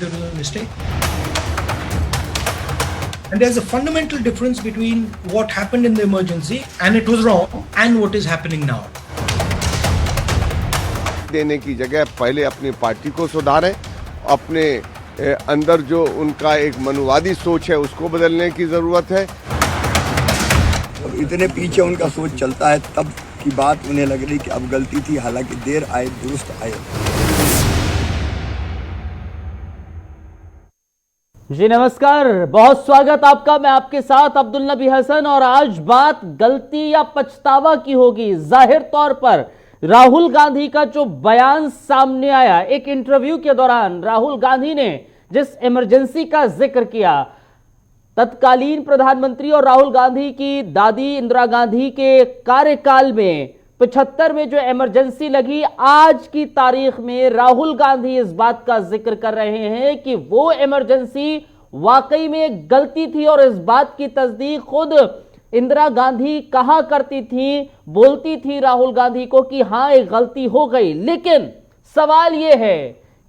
there was a mistake. And there's a fundamental difference between what happened in the emergency and it was wrong and what is happening now. देने की जगह पहले अपनी party को सुधारें, अपने अंदर जो उनका एक मनुवादी सोच है उसको बदलने की जरूरत है। अब इतने पीछे उनका सोच चलता है तब की बात उन्हें लग रही कि अब गलती थी, हालांकि देर आए दुरुस्त आए। जी नमस्कार, बहुत स्वागत आपका। मैं आपके साथ अब्दुल नबी हसन और आज बात गलती या पछतावा की होगी। जाहिर तौर पर राहुल गांधी का जो बयान सामने आया, एक इंटरव्यू के दौरान राहुल गांधी ने जिस इमरजेंसी का जिक्र किया, तत्कालीन प्रधानमंत्री और राहुल गांधी की दादी इंदिरा गांधी के कार्यकाल में 75 में जो इमरजेंसी लगी, आज की तारीख में राहुल गांधी इस बात का जिक्र कर रहे हैं कि वो इमरजेंसी वाकई में गलती थी और इस बात की तस्दीक खुद इंदिरा गांधी कहा करती थी, बोलती थी राहुल गांधी को कि हां एक गलती हो गई। लेकिन सवाल यह है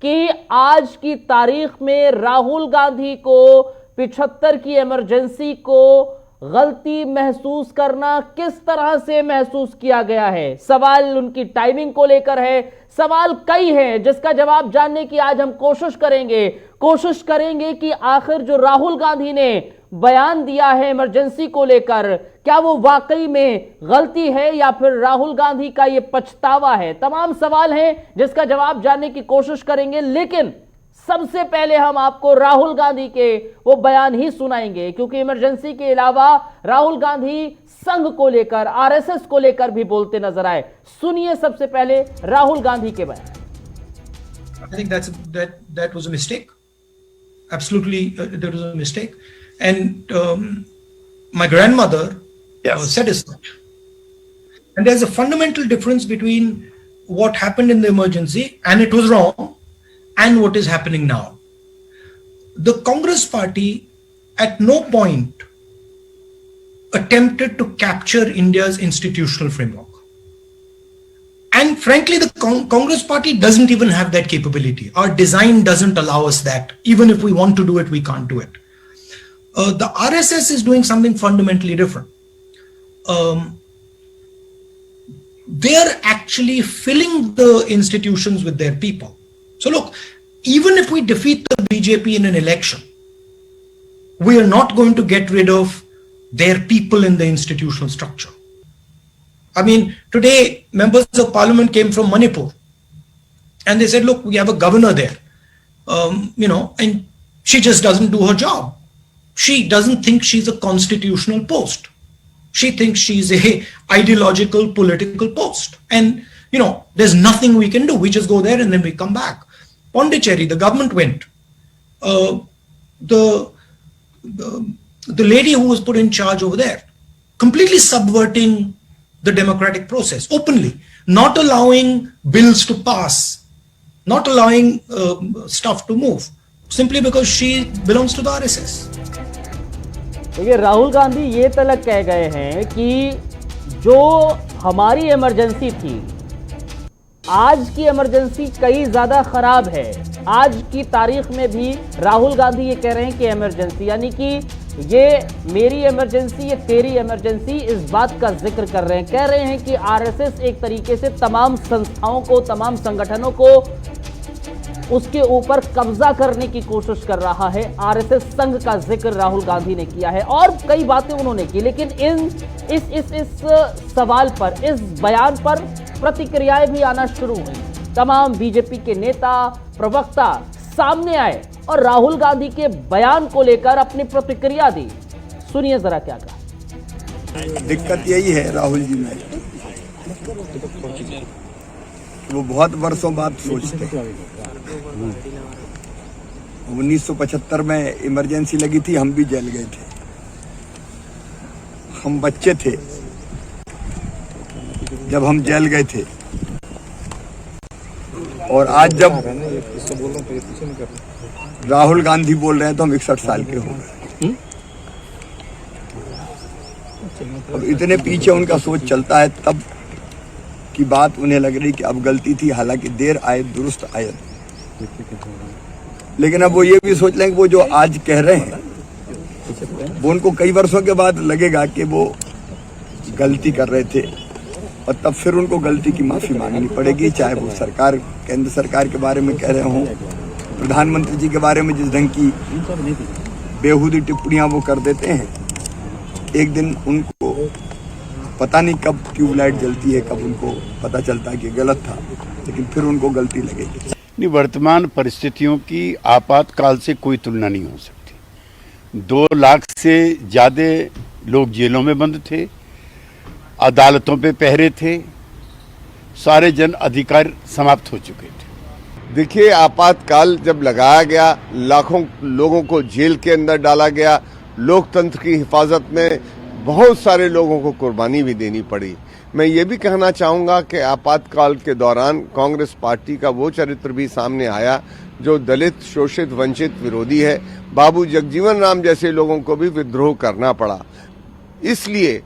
कि आज की तारीख में राहुल गांधी को 75 की इमरजेंसी को गलती महसूस करना किस तरह से महसूस किया गया है। सवाल उनकी टाइमिंग को लेकर है, सवाल कई हैं जिसका जवाब जानने की आज हम कोशिश करेंगे कि आखिर जो राहुल गांधी ने बयान दिया है इमरजेंसी को लेकर, क्या वो वाकई में गलती है या फिर राहुल गांधी का ये पछतावा है। तमाम सवाल हैं जिसका जवाब जानने की कोशिश करेंगे, लेकिन सबसे पहले हम आपको राहुल गांधी के वो बयान ही सुनाएंगे, क्योंकि इमरजेंसी के अलावा राहुल गांधी संघ को लेकर, आरएसएस को लेकर भी बोलते नजर आए। सुनिए सबसे पहले राहुल गांधी के बयान। I think that was a mistake. Absolutely, that was a mistake. And my grandmother said as such. And there's a fundamental difference between what happened in the emergency and it was wrong and what is happening now. The Congress party at no point attempted to capture India's institutional framework. And frankly, the Congress party doesn't even have that capability. Our design doesn't allow us that. Even if we want to do it, we can't do it. The RSS is doing something fundamentally different. They're actually filling the institutions with their people. So look, even if we defeat the BJP in an election, we are not going to get rid of their people in the institutional structure. I mean, today members of parliament came from Manipur and they said, look, we have a governor there, and she just doesn't do her job. She doesn't think she's a constitutional post. She thinks she's a ideological political post. And, there's nothing we can do. We just go there and then we come back. Pondicherry, the government went. The lady who was put in charge over there, completely subverting the democratic process openly, not allowing bills to pass, not allowing stuff to move, simply because she belongs to the RSS. देखिए, राहुल गांधी ये तलक कह गए हैं कि जो हमारी emergency थी, आज की इमरजेंसी कई ज्यादा खराब है। आज की तारीख में भी राहुल गांधी ये कह रहे हैं कि इमरजेंसी, यानी कि ये मेरी इमरजेंसी, ये तेरी इमरजेंसी, इस बात का जिक्र कर रहे हैं। कह रहे हैं कि आरएसएस एक तरीके से तमाम संस्थाओं को, तमाम संगठनों को उसके ऊपर कब्जा करने की कोशिश कर रहा है। आरएसएस संघ का जिक्र राहुल गांधी ने किया है और कई बातें उन्होंने की, लेकिन इस सवाल पर, इस बयान पर प्रतिक्रियाएं भी आना शुरू हुई। तमाम बीजेपी के नेता, प्रवक्ता सामने आए और राहुल गांधी के बयान को लेकर अपनी प्रतिक्रिया दी। सुनिए जरा क्या कहा। दिक्कत यही है राहुल जी में, वो बहुत वर्षों बाद सोचते हैं। 1975 में इमरजेंसी लगी थी, हम भी जेल गए थे, हम बच्चे थे जब हम जेल गए थे। और आज जब राहुल गांधी बोल रहे हैं तो हम 61 साल के हो गए। अब इतने पीछे उनका सोच चलता है तब की बात उन्हें लग रही कि अब गलती थी, हालांकि देर आए दुरुस्त आए। लेकिन अब वो ये भी सोच लें कि वो जो आज कह रहे हैं वो उनको कई वर्षों के बाद लगेगा कि वो गलती कर रहे थे, और तब फिर उनको गलती की माफी मांगनी पड़ेगी, चाहे वो सरकार, केंद्र सरकार के बारे में कह रहे हों, प्रधानमंत्री जी के बारे में जिस ढंग की बेहूदी टिप्पणियां वो कर देते हैं। एक दिन उनको पता नहीं कब ट्यूबलाइट जलती है, कब उनको पता चलता है कि गलत था, लेकिन फिर उनको गलती लगेगी। नहीं, वर्तमान परिस्थितियों की आपातकाल से कोई तुलना नहीं हो सकती। 2 लाख से ज्यादा लोग जेलों में बंद थे, अदालतों पे पहरे थे, सारे जन अधिकार समाप्त हो चुके थे। देखिए, आपातकाल जब लगाया गया, लाखों लोगों को जेल के अंदर डाला गया, लोकतंत्र की हिफाजत में बहुत सारे लोगों को कुर्बानी भी देनी पड़ी। मैं ये भी कहना चाहूंगा कि आपातकाल के दौरान कांग्रेस पार्टी का वो चरित्र भी सामने आया जो दलित, शोषित, वंचित विरोधी है। बाबू जगजीवन राम जैसे लोगों को भी विद्रोह करना पड़ा। इसलिए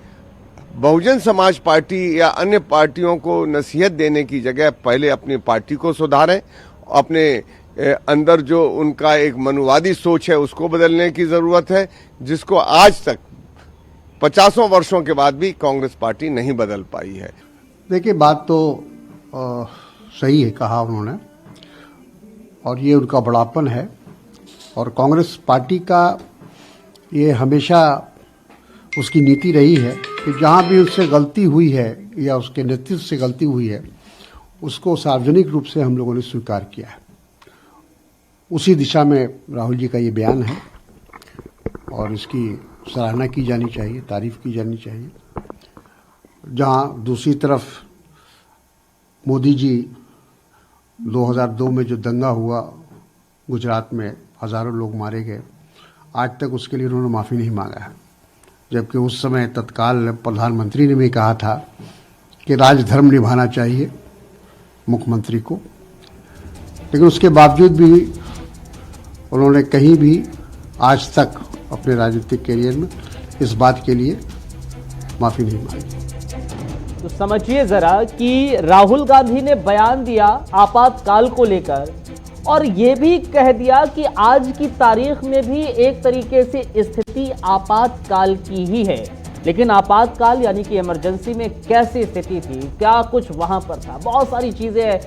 बहुजन समाज पार्टी या अन्य पार्टियों को नसीहत देने की जगह पहले अपनी पार्टी को सुधारें, अपने अंदर जो उनका एक मनुवादी सोच है उसको बदलने की जरूरत है, जिसको आज तक 50 वर्षों के बाद भी कांग्रेस पार्टी नहीं बदल पाई है। देखिए, बात तो सही है कहा उन्होंने, और ये उनका बड़ापन है। और कांग्रेस पार्टी का ये हमेशा उसकी नीति रही है कि जहाँ भी उससे गलती हुई है या उसके नेतृत्व से गलती हुई है उसको सार्वजनिक रूप से हम लोगों ने स्वीकार किया है। उसी दिशा में राहुल जी का ये बयान है और इसकी सराहना की जानी चाहिए, तारीफ की जानी चाहिए। जहाँ दूसरी तरफ मोदी जी 2002 में जो दंगा हुआ गुजरात में, हजारों लोग मारे गए, आज तक उसके लिए उन्होंने माफ़ी नहीं मांगा है, जबकि उस समय तत्काल प्रधानमंत्री ने भी कहा था कि राजधर्म निभाना चाहिए मुख्यमंत्री को। लेकिन उसके बावजूद भी उन्होंने कहीं भी आज तक अपने राजनीतिक कैरियर में इस बात के लिए माफ़ी नहीं मांगी। तो समझिए जरा कि राहुल गांधी ने बयान दिया आपातकाल को लेकर और ये भी कह दिया कि आज की तारीख में भी एक तरीके से स्थिति आपातकाल की ही है। लेकिन आपातकाल यानी कि इमरजेंसी में कैसी स्थिति थी, क्या कुछ वहां पर था, बहुत सारी चीजें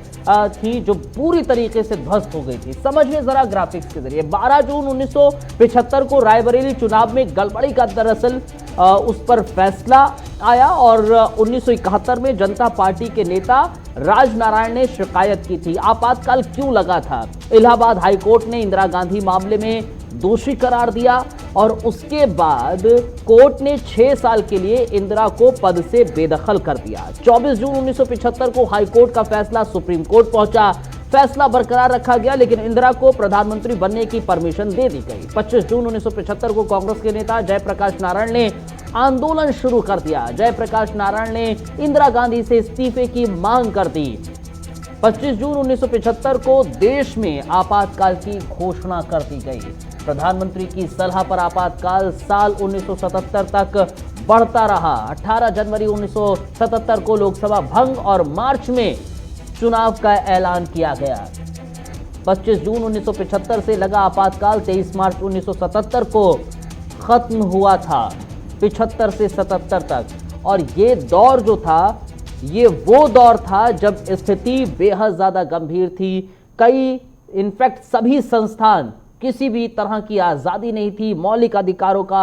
थी जो पूरी तरीके से ध्वस्त हो गई थी। समझिए जरा ग्राफिक्स के जरिए। 12 जून 1975 को रायबरेली चुनाव में गड़बड़ी का दरअसल उस पर फैसला आया और 1971 में जनता पार्टी के नेता राजनारायण ने शिकायत की थी। आपातकाल क्यों लगा था? इलाहाबाद हाईकोर्ट ने इंदिरा गांधी मामले में दोषी करार दिया और उसके बाद कोर्ट ने 6 साल के लिए इंदिरा को पद से बेदखल कर दिया। 24 जून 1975 को हाईकोर्ट का फैसला सुप्रीम कोर्ट पहुंचा। फैसला बरकरार रखा गया लेकिन इंदिरा को प्रधानमंत्री बनने की परमिशन दे दी गई। 25 जून 1975 को कांग्रेस के नेता जयप्रकाश नारायण ने आंदोलन शुरू कर दिया। जयप्रकाश नारायण ने इंदिरा गांधी से इस्तीफे की मांग कर दी। 25 जून 1975 को देश में आपातकाल की घोषणा कर दी गई। प्रधानमंत्री की सलाह पर आपातकाल साल 1977 तक बढ़ता रहा। 18 जनवरी 1977 को लोकसभा भंग और मार्च में चुनाव का ऐलान किया गया। 25 जून 1975 से लगा आपातकाल 23 मार्च 1977 को खत्म हुआ था। 75 से 77 तक। और ये दौर जो था, ये वो दौर था जब स्थिति बेहद ज्यादा गंभीर थी। कई इनफैक्ट सभी संस्थान, किसी भी तरह की आजादी नहीं थी, मौलिक अधिकारों का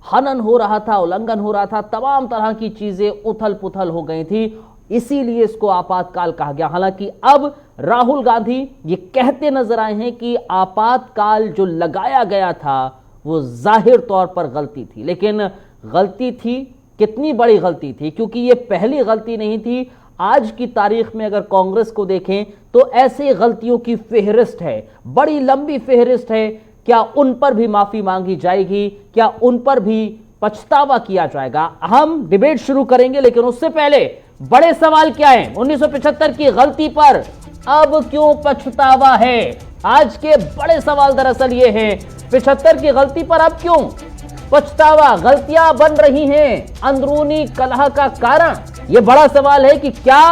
हनन हो रहा था, उल्लंघन हो रहा था, तमाम तरह की चीजें उथल पुथल हो गई थी। इसीलिए इसको आपातकाल कहा गया। हालांकि अब राहुल गांधी ये कहते नजर आए हैं कि आपातकाल जो लगाया गया था वो जाहिर तौर पर गलती थी। लेकिन गलती थी, कितनी बड़ी गलती थी, क्योंकि ये पहली गलती नहीं थी। आज की तारीख में अगर कांग्रेस को देखें तो ऐसे गलतियों की फेहरिस्त है, बड़ी लंबी फेहरिस्त है। क्या उन पर भी माफी मांगी जाएगी? क्या उन पर भी पछतावा किया जाएगा? हम डिबेट शुरू करेंगे, लेकिन उससे पहले बड़े सवाल क्या है? 1975 की गलती पर अब क्यों पछतावा है? आज के बड़े सवाल दरअसल ये हैं, 75 की गलती पर अब क्यों पछतावा? गलतियां बन रही हैं अंदरूनी कलह का कारण। यह बड़ा सवाल है कि क्या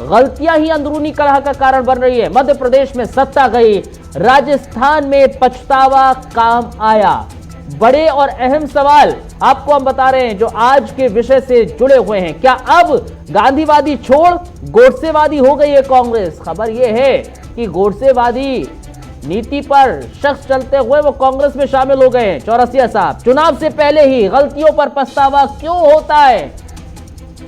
गलतियां ही अंदरूनी कलह का कारण बन रही है। मध्य प्रदेश में सत्ता गई, राजस्थान में पछतावा काम आया। बड़े और अहम सवाल आपको हम बता रहे हैं जो आज के विषय से जुड़े हुए हैं। क्या अब गांधीवादी छोड़ गोडसेवादी हो गई है कांग्रेस? खबर यह है कि गोडसेवादी नीति पर शख्स चलते हुए वो कांग्रेस में शामिल हो गए हैं। चौरसिया साहब, चुनाव से पहले ही गलतियों पर पछतावा क्यों होता है?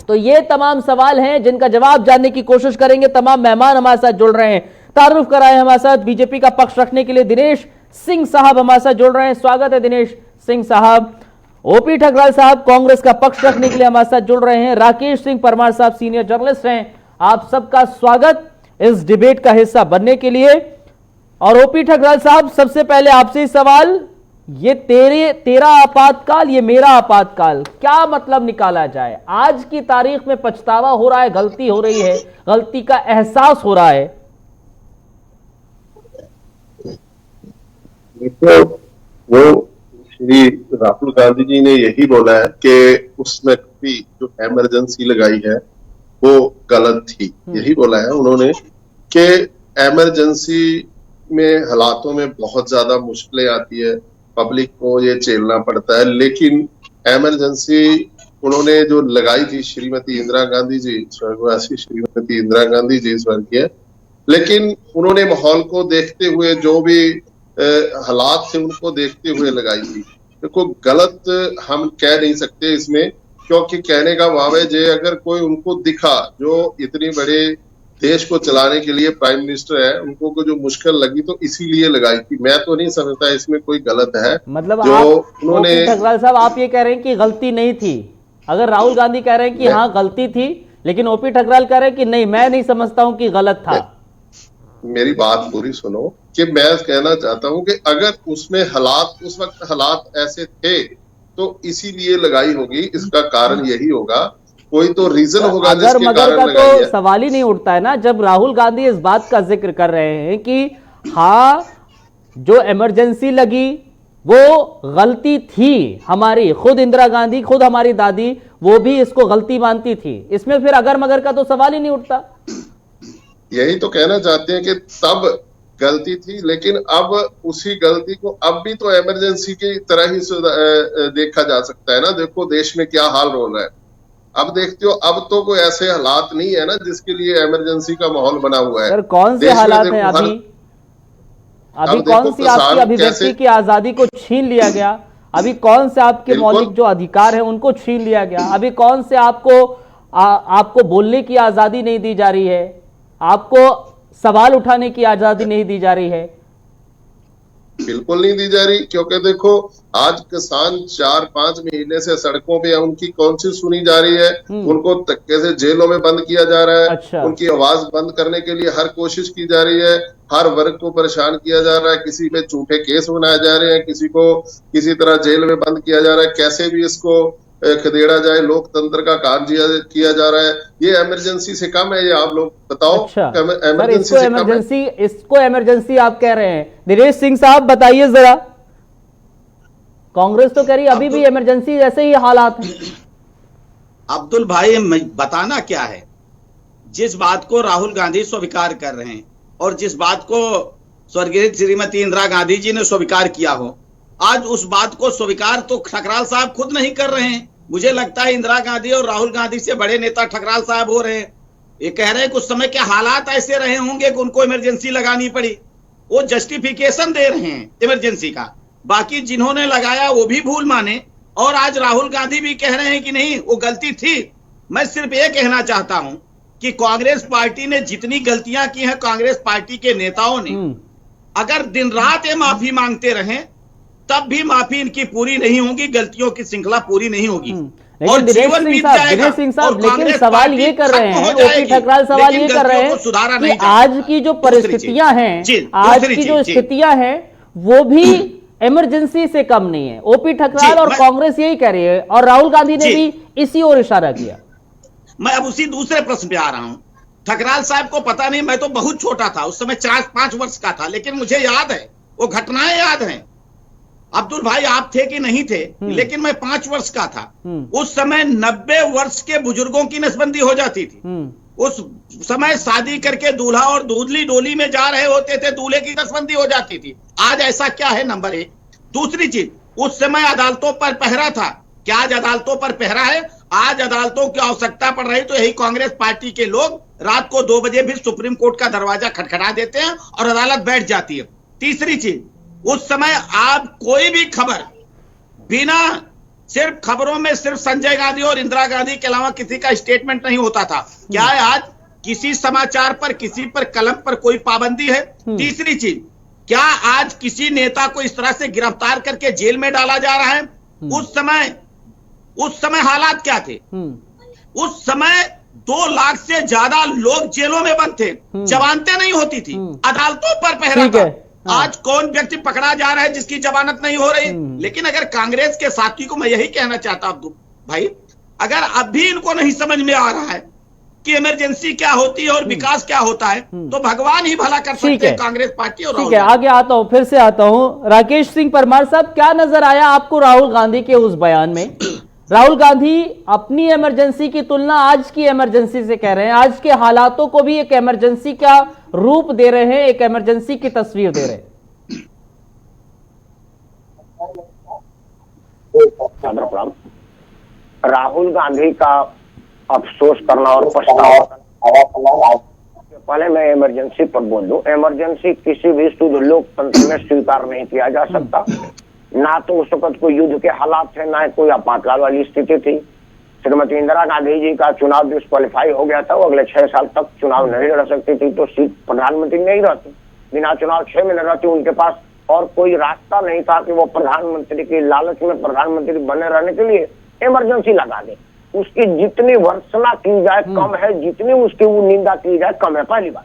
तो ये तमाम सवाल हैं जिनका जवाब जानने की कोशिश करेंगे। तमाम मेहमान हमारे साथ जुड़ रहे हैं। तारुफ कराए हमारे साथ बीजेपी का पक्ष रखने के लिए दिनेश सिंह साहब हमारे साथ जुड़ रहे हैं। स्वागत है दिनेश सिंह साहब। ओपी ठकराल साहब कांग्रेस का पक्ष रखने के लिए हमारे साथ जुड़ रहे हैं। राकेश सिंह परमार साहब सीनियर जर्नलिस्ट हैं। आप सबका स्वागत इस डिबेट का हिस्सा बनने के लिए। और ओपी ठकराल साहब, सबसे पहले आपसे सवाल, ये तेरा आपातकाल, ये मेरा आपातकाल, क्या मतलब निकाला जाए? आज की तारीख में पछतावा हो रहा है, गलती हो रही है, गलती का एहसास हो रहा है। तो वो श्री राहुल गांधी जी ने यही बोला है कि उसमें भी जो इमरजेंसी लगाई है वो गलत थी। यही बोला है उन्होंने कि इमरजेंसी में हालातों में बहुत ज्यादा मुश्किलें आती है, पब्लिक को ये झेलना पड़ता है, लेकिन इमरजेंसी उन्होंने जो लगाई थी श्रीमती इंदिरा गांधी जी, स्वर्गवासी श्रीमती इंदिरा गांधी जी स्वर्गीय, लेकिन उन्होंने माहौल को देखते हुए जो भी हालात थे उनको देखते हुए लगाई थी। देखो गलत हम कह नहीं सकते इसमें, क्योंकि कहने का वावे जे अगर कोई उनको दिखा जो इतनी बड़े देश को चलाने के लिए प्राइम मिनिस्टर है, उनको को जो मुश्किल लगी तो इसीलिए लगाई थी। मैं तो नहीं समझता इसमें कोई गलत है। मतलब जो आप उन्होंने ठकराल साहब आप ये कह रहे हैं कि गलती नहीं थी। अगर राहुल गांधी कह रहे हैं कि हाँ गलती थी, लेकिन ओपी ठकराल कह रहे हैं कि नहीं, मैं नहीं समझता हूं कि गलत था। मेरी बात पूरी सुनो कि मैं कहना चाहता हूं कि अगर उसमें हालात उस वक्त हालात ऐसे थे तो इसीलिए लगाई होगी। इसका कारण यही होगा, कोई तो रीजन होगा अगर जिसके मगर कारण का लगाई तो है। सवाल ही नहीं उठता है ना, जब राहुल गांधी इस बात का जिक्र कर रहे हैं कि हाँ जो इमरजेंसी लगी वो गलती थी हमारी, खुद इंदिरा गांधी, खुद हमारी दादी, वो भी इसको गलती मानती थी। इसमें फिर अगर मगर का तो सवाल ही नहीं उठता। यही तो कहना चाहते हैं कि तब गलती थी, लेकिन अब उसी गलती को अब भी तो इमरजेंसी की तरह ही देखा जा सकता है ना। देखो देश में क्या हाल हो रहा है, अब देखते हो अब तो कोई ऐसे हालात नहीं है ना जिसके लिए इमरजेंसी का माहौल बना हुआ है। सर कौन से हालात हैं अभी? अभी कौन सी आपकी अभिव्यक्ति की आजादी को छीन लिया गया? अभी कौन से आपके मौलिक जो अधिकार हैं उनको छीन लिया गया? अभी कौन से आपको बोलने की आजादी नहीं दी जा रही है? आपको सवाल उठाने की आजादी नहीं दी जा रही है? बिल्कुल नहीं दी जा रही, क्योंकि देखो आज किसान 4-5 महीने से सड़कों पे, उनकी कौन सी सुनी जा रही है? उनको धक्के से जेलों में बंद किया जा रहा है। अच्छा। उनकी आवाज बंद करने के लिए हर कोशिश की जा रही है, हर वर्ग को परेशान किया जा रहा है, किसी पे झूठे केस बनाए जा रहे हैं, किसी को किसी तरह जेल में बंद किया जा रहा है, कैसे भी इसको खदेड़ा जाए, लोकतंत्र का काम किया जा रहा है। ये इमरजेंसी से कम है? ये आप लोग बताओ। अच्छा, इमरजेंसी से कम है? इसको इमरजेंसी आप कह रहे हैं। दिनेश सिंह साहब बताइए जरा। कांग्रेस तो कह रही अभी भी इमरजेंसी जैसे ही हालात हैं। अब्दुल भाई बताना क्या है, जिस बात को राहुल गांधी स्वीकार कर रहे हैं और जिस बात को स्वर्गीय श्रीमती इंदिरा गांधी जी ने स्वीकार किया हो, आज उस बात को स्वीकार तो ठकराल साहब खुद नहीं कर रहे हैं। मुझे लगता है इंदिरा गांधी और राहुल गांधी से बड़े नेता ठकराल साहब हो रहे हैं। ये कह रहे हैं कि उस समय के हालात ऐसे रहे होंगे कि उनको इमरजेंसी लगानी पड़ी। वो जस्टिफिकेशन दे रहे हैं इमरजेंसी का, बाकी जिन्होंने लगाया वो भी भूल माने, और आज राहुल गांधी भी कह रहे हैं कि नहीं वो गलती थी। मैं सिर्फ ये कहना चाहता हूं कि कांग्रेस पार्टी ने जितनी गलतियां की हैं, कांग्रेस पार्टी के नेताओं ने अगर दिन रात ये माफी मांगते रहे तब भी माफी इनकी पूरी नहीं होगी, गलतियों की श्रृंखला पूरी नहीं होगी। और जीवन बीत जाएगा। लेकिन सवाल ये कर रहे हैं, ओपी ठकराल सवाल ये कर रहे हैं कि आज की जो परिस्थितियां हैं, आज की जो स्थितियां हैं वो भी इमरजेंसी से कम नहीं है। ओपी ठकराल और कांग्रेस यही कह रही है और राहुल गांधी ने भी इसी ओर इशारा किया। मैं अब उसी दूसरे प्रश्न पे आ रहा हूं। ठकराल साहब को पता नहीं, मैं तो बहुत छोटा था उस समय, 4-5 वर्ष का था, लेकिन मुझे याद है, वो घटनाएं याद हैं। अब्दुल भाई आप थे कि नहीं थे, लेकिन मैं 5 वर्ष का था। उस समय 90 वर्ष के बुजुर्गों की नसबंदी हो जाती थी। उस समय शादी करके दूल्हा और दूल्ही डोली में जा रहे होते थे, दूल्हे की दसबंदी हो जाती थी। आज ऐसा क्या है? नंबर एक। दूसरी चीज, उस समय अदालतों पर पहरा था, क्या आज अदालतों पर पहरा है? आज अदालतों की आवश्यकता पड़ रही तो यही कांग्रेस पार्टी के लोग रात को 2 बजे भी सुप्रीम कोर्ट का दरवाजा खटखटा देते हैं और अदालत बैठ जाती है। तीसरी चीज, उस समय आप कोई भी खबर बिना सिर्फ खबरों में सिर्फ संजय गांधी और इंदिरा गांधी के अलावा किसी का स्टेटमेंट नहीं होता था। क्या है आज? किसी समाचार पर, किसी पर कलम पर कोई पाबंदी है? तीसरी चीज, क्या आज किसी नेता को इस तरह से गिरफ्तार करके जेल में डाला जा रहा है? उस समय हालात क्या थे? उस समय 2 लाख से ज्यादा लोग जेलों में बंद थे, जमानतें नहीं होती थी, अदालतों पर पहरा था। आज कौन व्यक्ति पकड़ा जा रहा है जिसकी जमानत नहीं हो रही? लेकिन अगर कांग्रेस के साथी को मैं यही कहना चाहता हूं भाई, अगर अभी इनको नहीं समझ में आ रहा है कि इमरजेंसी क्या होती है और विकास क्या होता है, तो भगवान ही भला कर सकते हैं कांग्रेस पार्टी। और ठीक है, आगे आता हूं, फिर से आता हूं। राकेश सिंह परमार साहब, क्या नजर आया आपको राहुल गांधी के उस बयान में? राहुल गांधी अपनी इमरजेंसी की तुलना आज की इमरजेंसी से कर रहे हैं, आज के हालातों को भी एक इमरजेंसी का रूप दे रहे हैं, एक इमरजेंसी की तस्वीर दे रहे हैं। राहुल गांधी का अफसोस करना और पछतावा करना, पहले मैं इमरजेंसी पर बोल दूं। इमरजेंसी किसी भी शुद्ध लोकतंत्र में स्वीकार नहीं किया जा सकता। ना तो उस वक्त कोई युद्ध के हालात थे, ना कोई आपातकाल वाली स्थिति थी। श्रीमती इंदिरा गांधी जी का चुनाव डिस्क्वालीफाई हो गया था, वो अगले 6 साल तक चुनाव नहीं लड़ सकती थी, तो सीट प्रधानमंत्री नहीं रहती। बिना चुनाव 6 महीने रहती, उनके पास और कोई रास्ता नहीं था कि वो प्रधानमंत्री की लालच में प्रधानमंत्री बने रहने के लिए इमरजेंसी लगा दे। उसकी जितनी भर्त्सना की जाए कम है, जितनी उसकी वो निंदा की जाए कम है, पहली बात।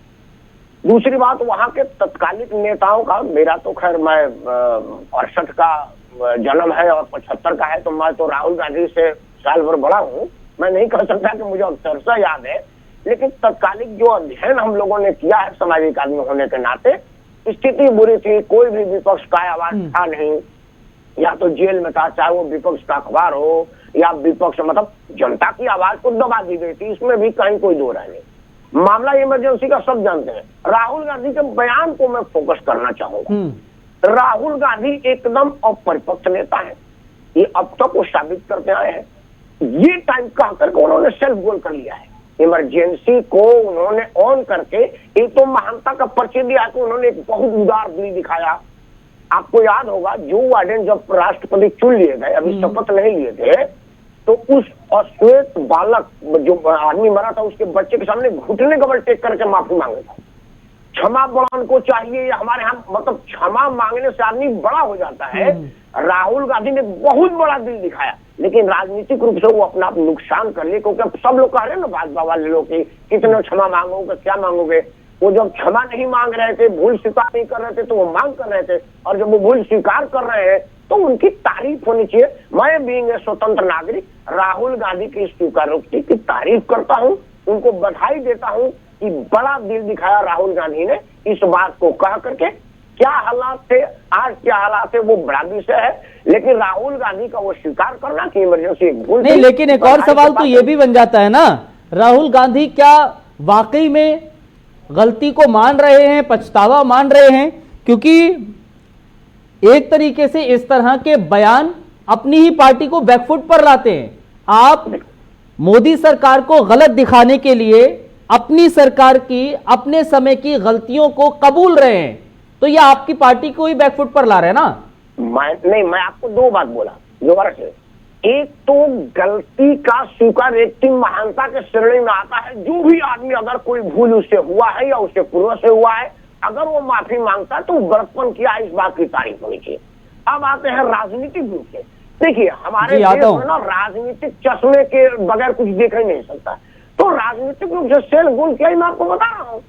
दूसरी बात, वहां के तत्कालिक नेताओं का, मेरा तो खैर मैं 68 का जन्म है और 75 का है, तो मैं तो राहुल गांधी से साल भर बड़ा हूँ, मैं नहीं कह सकता कि मुझे अक्सर से याद है। लेकिन तत्कालिक जो अध्ययन हम लोगों ने किया है सामाजिक आदमी होने के नाते, स्थिति बुरी थी, कोई भी विपक्ष का आवाज था नहीं, या तो जेल में था, चाहे वो विपक्ष का अखबार हो या विपक्ष, मतलब जनता की आवाज को दबा दी गई थी, इसमें भी कहीं कोई दो राय नहीं। मामला इमरजेंसी का सब जानते हैं। राहुल गांधी के बयान को मैं फोकस करना चाहूंगा। राहुल गांधी एकदम अपरिपक्व नेता है, ये अब तक वो साबित करते आए हैं। ये टाइम कहा करके उन्होंने सेल्फ गोल कर लिया है। इमरजेंसी को उन्होंने ऑन करके एक तो महानता का परिचय दिया कि उन्होंने एक बहुत उदार दिल दिखाया। आपको याद होगा, जो बाइडेन जब राष्ट्रपति चुन लिए गए, अभी शपथ नहीं लिए थे, तो उस अश्वेत बालक जो आदमी मरा था, उसके बच्चे के सामने घुटने का बल टेक करके माफी मांगे था। क्षमा बड़ान को चाहिए, हमारे यहाँ मतलब क्षमा मांगने से आदमी बड़ा हो जाता है। राहुल गांधी ने बहुत बड़ा दिल दिखाया, लेकिन राजनीतिक रूप से वो अपना नुकसान कर लिए, क्योंकि सब लोग कह रहे हैं ना, भाजपा वाले लोग की कितने क्षमा मांगोगे, क्या मांगोगे। वो जब क्षमा नहीं मांग रहे थे, भूल स्वीकार नहीं कर रहे थे, तो वो मांग कर रहे थे, और जब वो भूल स्वीकार कर रहे हैं तो उनकी तारीफ होनी चाहिए। मैं बीइंग ए स्वतंत्र नागरिक राहुल गांधी की स्वीकारोक्ति की तारीफ करता हूं, उनको बधाई देता हूं कि बड़ा दिल दिखाया राहुल गांधी ने इस बात को कह करके। क्या हालात थे, आज क्या हालात है, वो बड़ा विषय है, लेकिन राहुल गांधी का वो स्वीकार करना कि इमरजेंसी एक भूल नहीं। लेकिन एक और सवाल तो ये भी बन जाता है ना, राहुल गांधी क्या वाकई में गलती को मान रहे हैं, पछतावा मान रहे हैं? क्योंकि एक तरीके से इस तरह के बयान अपनी ही पार्टी को बैकफुट पर लाते हैं। आप मोदी सरकार को गलत दिखाने के लिए अपनी सरकार की, अपने समय की गलतियों को कबूल रहे हैं, तो ये आपकी पार्टी को ही बैकफुट पर ला रहे हैं ना? मैं आपको 2 बात बोला दोबारा से। एक तो गलती का स्वीकार व्यक्ति महानता के श्रेणी में आता है। जो भी आदमी अगर कोई भूल उससे हुआ है या उससे पूर्व से हुआ है, अगर वो माफी मांगता है तो बड़प्पन किया, इस बात की तारीफ होनी चाहिए। अब आते हैं राजनीतिक रूप से। देखिए, हमारे देश में ना राजनीतिक चश्मे के बगैर कुछ देखा ही नहीं सकता। तो राजनीतिक रूप से सेल्फ गोल किया ही मैं आपको बता रहा हूँ।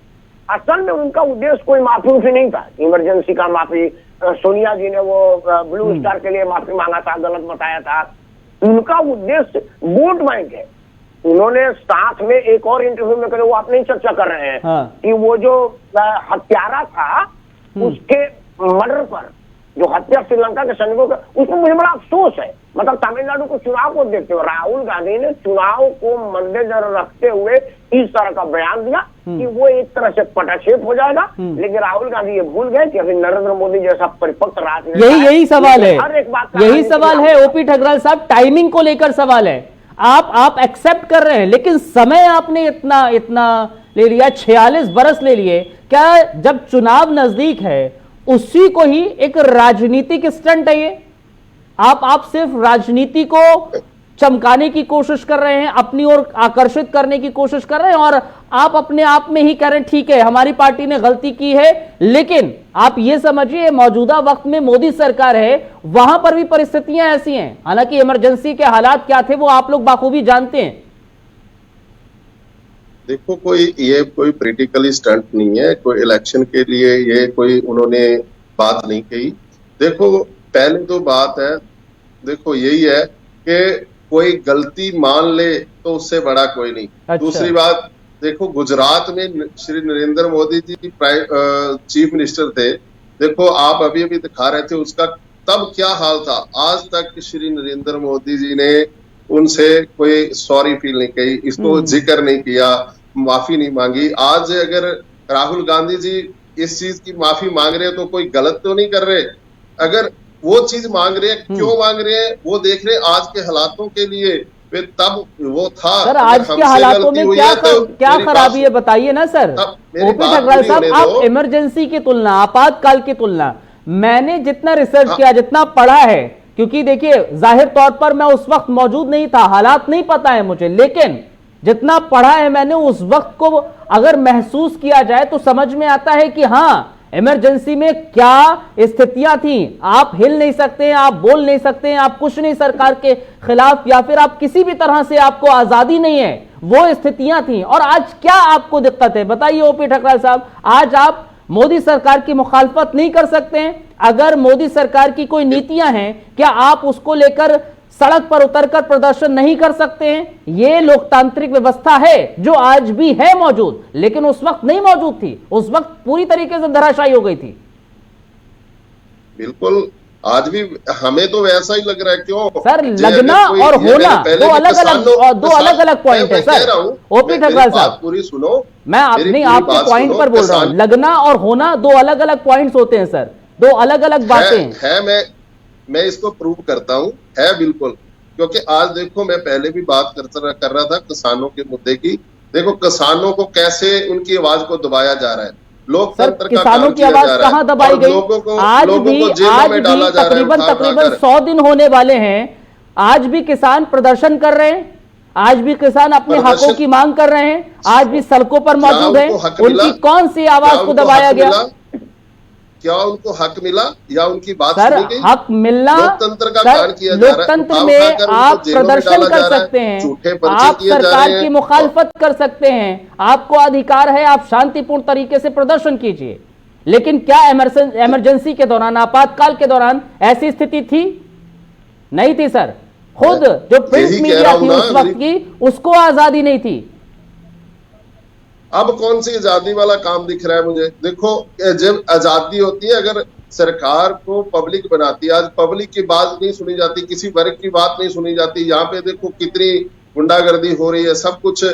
असल में उनका उद्देश्य कोई माफी नहीं था। इमरजेंसी का माफी, सोनिया जी ने वो ब्लू स्टार के लिए माफी मांगा था, गलत बताया था। उनका उद्देश्य वोट बैंक है। उन्होंने साथ में एक और इंटरव्यू में करे, वो आप नहीं चर्चा कर रहे हैं कि वो जो हत्यारा था उसके मर्डर पर जो हत्या श्रीलंका के सैनिकों का, उसमें मुझे बड़ा अफसोस है। मतलब तमिलनाडु को चुनाव को देखते हुए राहुल गांधी ने चुनाव को मद्देनजर रखते हुए इस तरह का बयान दिया कि वो एक तरह से पटाक्षेप हो जाएगा। लेकिन राहुल गांधी ये भूल गए कि अभी नरेंद्र मोदी जैसा परिपक्व राजनेता, यही सवाल है, हर एक बात यही सवाल है ओपी ठकराल साहब, टाइमिंग को लेकर सवाल है। आप एक्सेप्ट कर रहे हैं, लेकिन समय आपने इतना ले लिया, 46 बरस ले लिए। क्या जब चुनाव नजदीक है उसी को ही एक राजनीतिक स्टंट है ये? आप सिर्फ राजनीति को चमकाने की कोशिश कर रहे हैं, अपनी ओर आकर्षित करने की कोशिश कर रहे हैं, और आप अपने आप में ही कह रहे हैं ठीक है हमारी पार्टी ने गलती की है। लेकिन आप ये समझिए मौजूदा वक्त में मोदी सरकार है, वहां पर भी परिस्थितियां ऐसी हैं। हालांकि इमरजेंसी के हालात क्या थे वो आप लोग बाखूबी जानते हैं। देखो, कोई पॉलिटिकली स्टंट नहीं है, कोई इलेक्शन के लिए ये कोई उन्होंने बात नहीं कही। देखो, पहले तो बात है, देखो यही है कि कोई गलती मान ले तो उससे बड़ा कोई नहीं। अच्छा। दूसरी बात देखो, गुजरात में श्री नरेंद्र मोदी जी चीफ मिनिस्टर थे। देखो, आप अभी दिखा रहे थे उसका तब क्या हाल था। आज तक श्री नरेंद्र मोदी जी ने उनसे कोई सॉरी फील नहीं कही, इसको जिक्र नहीं किया, माफी नहीं मांगी। आज अगर राहुल गांधी जी इस चीज की माफी मांग रहे हैं तो कोई गलत तो नहीं कर रहे। अगर वो चीज मांग रहे हैं, क्यों मांग रहे हैं वो देख रहे हैं आज के हालातों के लिए। वे तब वो था सर, आज के हालातों में क्या खराबी है बताइए ना सर। ओपी ठकराल साहब, आप इमरजेंसी की तुलना, आपातकाल की तुलना, मैंने जितना रिसर्च किया, जितना पढ़ा है, क्योंकि देखिए जाहिर तौर पर मैं उस वक्त मौजूद नहीं था, हालात नहीं पता है मुझे, लेकिन जितना पढ़ा है मैंने उस वक्त को अगर महसूस किया जाए तो समझ में आता है कि हाँ इमरजेंसी में क्या स्थितियां थी। आप हिल नहीं सकते हैं, आप बोल नहीं सकते हैं, आप कुछ नहीं सरकार के खिलाफ, या फिर आप किसी भी तरह से आपको आजादी नहीं है, वो स्थितियां थी। और आज क्या आपको दिक्कत है बताइए ओपी ठकराल साहब? आज आप मोदी सरकार की मुखालफत नहीं कर सकते हैं? अगर मोदी सरकार की कोई नीतियां हैं, क्या आप उसको लेकर सड़क पर उतरकर प्रदर्शन नहीं कर सकते हैं? ये लोकतांत्रिक व्यवस्था है जो आज भी है मौजूद, लेकिन उस वक्त नहीं मौजूद थी, उस वक्त पूरी तरीके से धराशायी हो गई थी। बिल्कुल, आज भी हमें तो वैसा ही लग रहा है। क्यों सर? लगना और होना दो अलग अलग पॉइंट है सर। ओपी ठकराल साहब, पूरी सुनो, मैं अपनी आपके पॉइंट पर बोल रहा हूं। लगना और होना दो अलग अलग पॉइंट्स होते हैं सर, दो अलग अलग बातें हैं। मैं इसको प्रूव करता हूं, है बिल्कुल। क्योंकि आज देखो, मैं पहले भी बात कर रहा था किसानों के मुद्दे की। देखो, किसानों को कैसे उनकी आवाज को दबाया जा रहा है, लोकतंत्र का किसानों की आवाज कहां दबाई गई? आज भी तकरीबन 100 दिन होने वाले हैं, आज भी किसान प्रदर्शन कर रहे हैं, आज भी किसान अपने हकों की मांग कर रहे हैं, आज भी सड़कों पर मौजूद हैं। उनकी कौन सी आवाज को दबाया गया? क्या उनको हक मिला या उनकी बात सर, सुनी गई? हक मिलना, लोकतंत्र का गान किया जा रहा है। लोकतंत्र में आप प्रदर्शन कर सकते हैं, आप सरकार की मुखालफत कर सकते हैं, आपको अधिकार है, आप शांतिपूर्ण तरीके से प्रदर्शन कीजिए। लेकिन क्या इमरजेंसी के दौरान, आपातकाल के दौरान ऐसी स्थिति थी? नहीं थी सर। खुद जो प्रिंट मीडिया थी उस वक्त की, उसको आजादी नहीं थी। अब कौन सी आजादी वाला काम दिख रहा है मुझे? देखो, जब आजादी होती है, अगर सरकार को पब्लिक बनाती है, आज पब्लिक की बात नहीं सुनी जाती, किसी वर्ग की बात नहीं सुनी जाती। यहाँ पे देखो कितनी गुंडागर्दी हो रही है, सब कुछ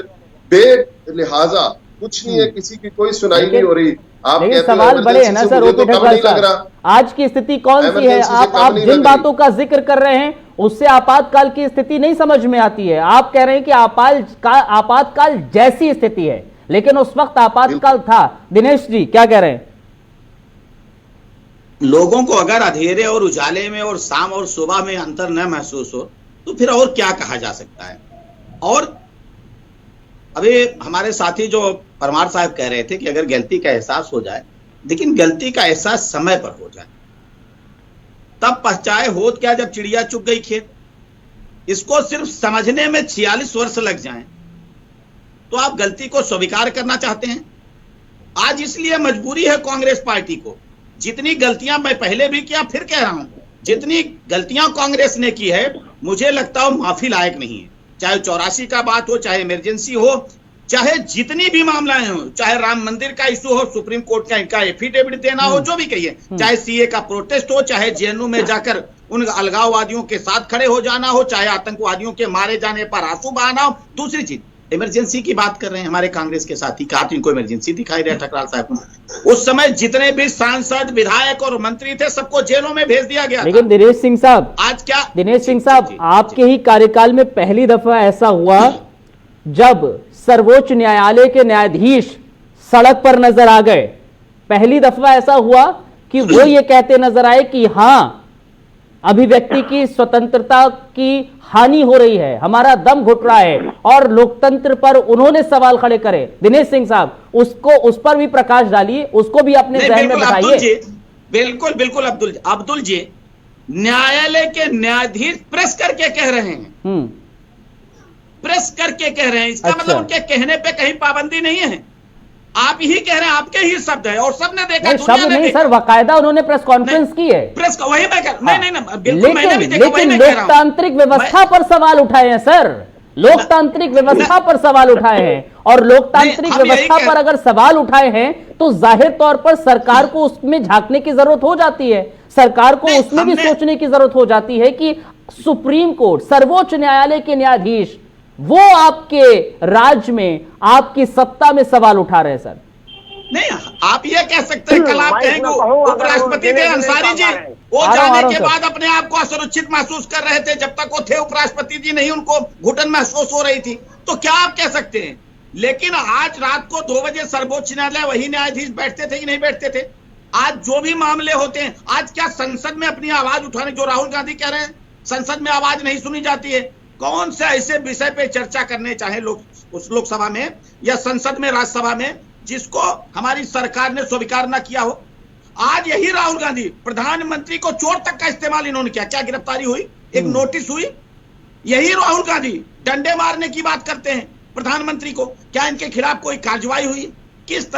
बेलिहाजा, कुछ नहीं है, किसी की कोई सुनाई नहीं हो रही। आप कहते सवाल बड़े हैं ना सर ओपी ठकराल साहब, आज की स्थिति कौन सी है? आप जिन बातों का जिक्र कर रहे हैं उससे आपातकाल की स्थिति नहीं समझ में आती है। आप कह रहे हैं कि आपातकाल जैसी स्थिति है, लेकिन उस वक्त आपातकाल था। दिनेश जी क्या कह रहे हैं? लोगों को अगर अंधेरे और उजाले में और शाम और सुबह में अंतर न महसूस हो तो फिर और क्या कहा जा सकता है? और अभी हमारे साथी जो परमार साहब कह रहे थे कि अगर गलती का एहसास हो जाए, लेकिन गलती का एहसास समय पर हो जाए, तब पहचाए होत क्या जब चिड़िया चुग गई खेत। इसको सिर्फ समझने में 46 वर्ष लग जाएं तो आप गलती को स्वीकार करना चाहते हैं? आज इसलिए मजबूरी है कांग्रेस पार्टी को, जितनी गलतियां मैं पहले भी किया, फिर कह रहा हूं, जितनी गलतियां कांग्रेस ने की है, मुझे लगता है माफी लायक नहीं है। चाहे 84 का बात हो, चाहे इमरजेंसी हो, चाहे जितनी भी मामलाएं हो, चाहे राम मंदिर का इशू हो, सुप्रीम कोर्ट का इनका एफिडेविट देना हो, जो भी कहिए, चाहे सीए का प्रोटेस्ट हो, चाहे जेएनयू में जाकर उन अलगाववादियों के साथ खड़े हो जाना हो, चाहे आतंकवादियों के मारे जाने पर आंसू बहाना हो। दूसरी चीज, इमरजेंसी की बात कर रहे हैं हमारे कांग्रेस के साथी, कहा तो इनको इमरजेंसी दिखाई दे ठकराल साहब को। उस समय जितने भी सांसद, विधायक और मंत्री थे, सबको जेलों में भेज दिया गया। लेकिन दिनेश सिंह साहब, आज क्या, दिनेश सिंह साहब, आपके ही कार्यकाल में पहली दफा ऐसा हुआ जब सर्वोच्च न्यायालय के न्यायाधीश सड़क पर नजर आ गए। पहली दफा ऐसा हुआ कि वो ये कहते नजर आए कि हां, अभिव्यक्ति की स्वतंत्रता की हानि हो रही है, हमारा दम घुट रहा है, और लोकतंत्र पर उन्होंने सवाल खड़े करे। दिनेश सिंह साहब, उस पर भी प्रकाश डालिए, उसको भी अपने जहन में बताइए। बिल्कुल बिल्कुल अब्दुल जी, न्यायालय के न्यायाधीश प्रेस करके कह रहे हैं, प्रेस करके कह रहे हैं, इसका मतलब उनके कहने पे कहीं पाबंदी नहीं है। आप ही कह रहे हैं, आपके ही शब्द है, और सबने देखा, शब्द नहीं सर, बाकायदा उन्होंने प्रेस कॉन्फ्रेंस की है। प्रेस का वही मैं बिल्कुल, मैंने भी देखा, लेकिन लोकतांत्रिक व्यवस्था पर सवाल उठाए हैं सर, लोकतांत्रिक व्यवस्था पर सवाल उठाए हैं, और लोकतांत्रिक व्यवस्था पर अगर सवाल उठाए हैं तो जाहिर तौर पर सरकार को उसमें झांकने की जरूरत हो जाती है, सरकार को उसमें भी सोचने की जरूरत हो जाती है कि सुप्रीम कोर्ट, सर्वोच्च न्यायालय के न्यायाधीश वो आपके राज्य में, आपकी सत्ता में सवाल उठा रहे हैं सर। नहीं, आप ये कह सकते हैं, कल आप कहेंगे उपराष्ट्रपति थे अंसारी जी, वो जाने के बाद अपने आप को असुरक्षित महसूस कर रहे थे, जब तक वो थे उपराष्ट्रपति जी नहीं, उनको घुटन महसूस हो रही थी, तो क्या आप कह सकते हैं। लेकिन आज रात को 2 बजे सर्वोच्च न्यायालय वही न्यायाधीश बैठते थे कि नहीं बैठते थे। आज जो भी मामले होते हैं, आज क्या संसद में अपनी आवाज उठाने, जो राहुल गांधी कह रहे हैं संसद में आवाज नहीं सुनी जाती है, कौन से ऐसे विषय पे चर्चा करने चाहे उस लोकसभा में या संसद में, राज्यसभा में, जिसको हमारी सरकार ने स्वीकार न किया हो। आज यही राहुल गांधी, प्रधानमंत्री को चोर तक का इस्तेमाल इन्होंने किया, क्या गिरफ्तारी हुई, एक नोटिस हुई, यही राहुल गांधी डंडे मारने की बात करते हैं प्रधानमंत्री को, क्या इनके खिलाफ कोई कार्रवाई हुई। किस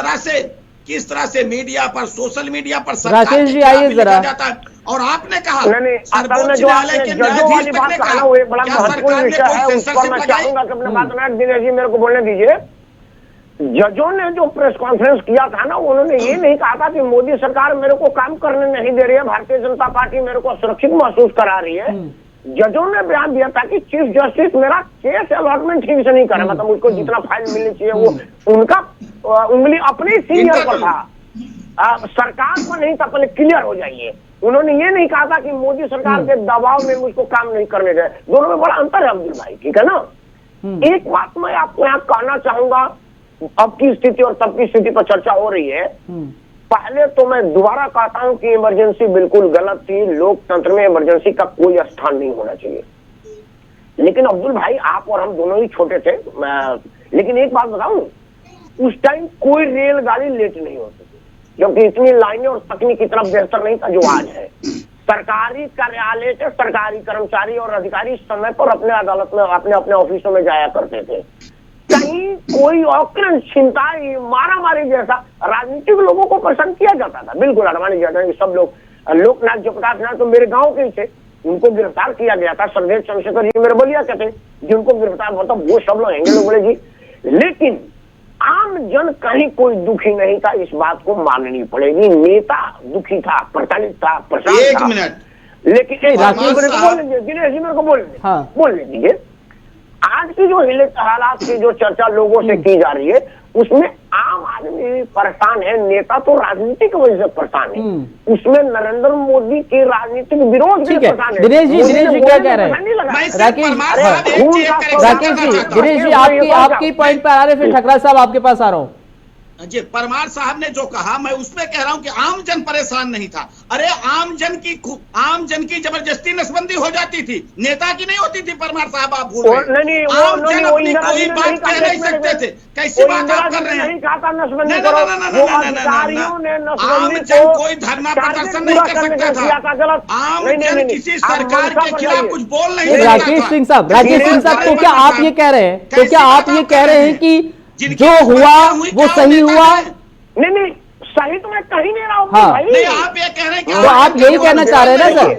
तरह से मीडिया पर, सोशल मीडिया पर राकेश जी आइए जरा। जाता है। और आपने कहा सर्वोच्च न्यायालय के न्यायाधीश तक ने कहा, वो एक बड़ा महत्वपूर्ण विषय है, उस पर मैं चाहूंगा कि अपने बात में दिनेश जी मेरे को बोलने दीजिए। जजों ने जो प्रेस कॉन्फ्रेंस किया था ना, उन्होंने ये नहीं कहा था कि मोदी सरकार मेरे को काम करने नहीं दे रही है, भारतीय जनता पार्टी मेरे को सुरक्षित महसूस करा रही है। जजों ने बयान दिया था कि चीफ जस्टिस मेरा केस अलॉटमेंट ठीक से नहीं कर रहा, मतलब मुझको जितना फाइल मिलनी चाहिए वो उनका उंगली अपने सीनियर पर था, सरकार को नहीं था, पहले क्लियर हो जाइए। उन्होंने ये नहीं कहा था कि मोदी सरकार के दबाव में मुझको काम नहीं करने दे। दोनों में बड़ा अंतर है अब्दुल भाई, ठीक है ना। एक बात मैं आपको यहाँ कहना चाहूंगा, अब की स्थिति और तब की स्थिति पर चर्चा हो रही है। पहले तो मैं दोबारा कहता हूं कि इमरजेंसी बिल्कुल गलत थी, लोकतंत्र में इमरजेंसी का कोई स्थान नहीं होना चाहिए। लेकिन अब्दुल भाई, आप और हम दोनों ही छोटे थे, लेकिन एक बात बताऊं, उस टाइम कोई रेलगाड़ी लेट नहीं होती थी, क्योंकि इतनी लाइनें और तकनीक इतना बेहतर नहीं था जो आज है। सरकारी कार्यालय से सरकारी कर्मचारी और अधिकारी समय पर अपने अदालत में, अपने ऑफिसों में जाया करते थे। कहीं कोई औकरण, चिंता, मारामारी जैसा राजनीतिक लोगों को पसंद किया जाता था, बिल्कुल अडवाणी जाता है। सब लोग, लोकनाथ जगताप नाथ तो मेरे गांव के ही थे, उनको गिरफ्तार किया गया था। सरदेव चंद्रशेखर जी मेरे बलिया के थे, जिनको गिरफ्तार, मतलब वो सब लोग हैंगे लोग बोले जी। लेकिन आम जन कहीं कोई दुखी नहीं था, इस बात को माननी पड़ेगी। नेता दुखी था, प्रचलित था, प्रशांत था। एक मिनट, लेकिन दिनेश जी मेरे को बोलने दीजिए। आज की जो हालात की जो चर्चा लोगों से की जा रही है, उसमें आम आदमी परेशान है, नेता तो राजनीति की वजह से परेशान है, उसमें नरेंद्र मोदी के राजनीतिक विरोध से परेशान है। दिनेश जी क्या कह रहे हैं? राकेश जी, दिनेश जी आपकी पॉइंट पर आ रहे, फिर ठकराल साहब आपके पास आ रहा हूँ। जी, परमार साहब ने जो कहा, मैं उसमें कह रहा हूं कि आम जन परेशान नहीं था। अरे आम जन की जबरदस्ती नसबंदी हो जाती थी, नेता की नहीं होती थी। परमार साहब आप भूल रहे हैं, आम जन अपनी कोई बात कह नहीं सकते थे। कैसी बात आप कर रहे हैं? आम जन कोई धरना प्रदर्शन नहीं कर सकता था, आम जन किसी सरकार के खिलाफ कुछ बोल नहीं सकता था। राकेश सिंह साहब, तो क्या आप ये कह रहे हैं कि जो हुआ वो सही हुआ? नहीं, सही तो मैं कहीं नहीं रहा हूँ। हाँ, नहीं, आप ये कह रहे हैं कि तो आप यही कहना चाह रहे हैं ना सर?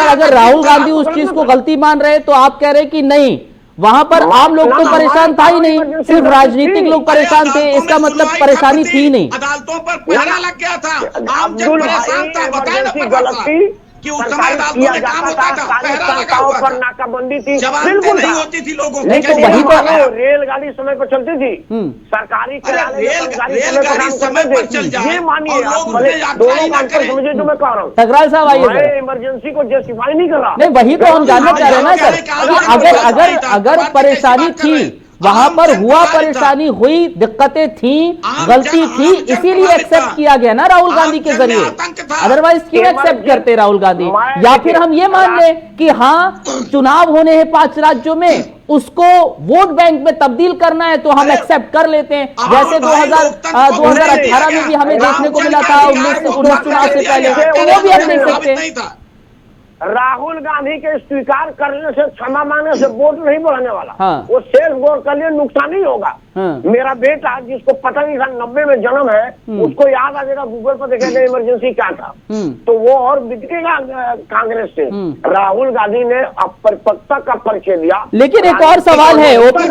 अगर राहुल गांधी उस चीज को गलती मान रहे हैं तो आप कह रहे हैं कि नहीं, वहां पर आम लोग तो परेशान था ही नहीं, सिर्फ राजनीतिक लोग परेशान थे, इसका मतलब परेशानी थी नहीं। अदालतों पर पहरा लग गया था, आम जन परेशान था। बताए ना प्रकाश साहब कि उस समय अदालतों में काम होता था, पहरा लगा हुआ था, नाकाबंदी थी, जवानतें नहीं होती थी लोगों की। तो वही तो रेलगाड़ी समय पर चलती थी, सरकारी रेलगाड़ी समय पर चल जाए ये मानिए और आप, लोग भले उसे यात्रा ही दोनों ना करें। समझे जो मैं कह रहा हूँ। टकराल साहब आइए मैं सर। इमरजेंसी को जस्टिफाई नहीं कर रहा। नहीं, वही तो हम जानना चाह रहे हैं ना सर, कि अगर परेशानी थी, वहां पर हुआ, परेशानी हुई, दिक्कतें थी, गलती थी, इसीलिए एक्सेप्ट किया गया ना राहुल गांधी के जरिए। अदरवाइज क्यों एक्सेप्ट करते राहुल गांधी? या फिर हम ये मान लें कि हाँ, चुनाव होने हैं 5 राज्यों में, उसको वोट बैंक में तब्दील करना है तो हम एक्सेप्ट कर लेते हैं, जैसे 2018 में भी हमें देखने को मिला था, 19 चुनाव से पहले, वो भी हम देख सकते हैं। राहुल गांधी के स्वीकार करने से, क्षमा मांगने से वोट नहीं बढ़ने वाला। हाँ। वो सेल्फ वोट के लिए नुकसान ही होगा। हाँ। मेरा बेटा जिसको पता नहीं था, 90 में जन्म है, उसको याद आ जाएगा, गूगल पर देखेगा इमरजेंसी क्या था, तो वो और बिगड़ेगा कांग्रेस से। राहुल गांधी ने अपरिपक्वता का परिचय दिया। लेकिन एक और सवाल है ओपी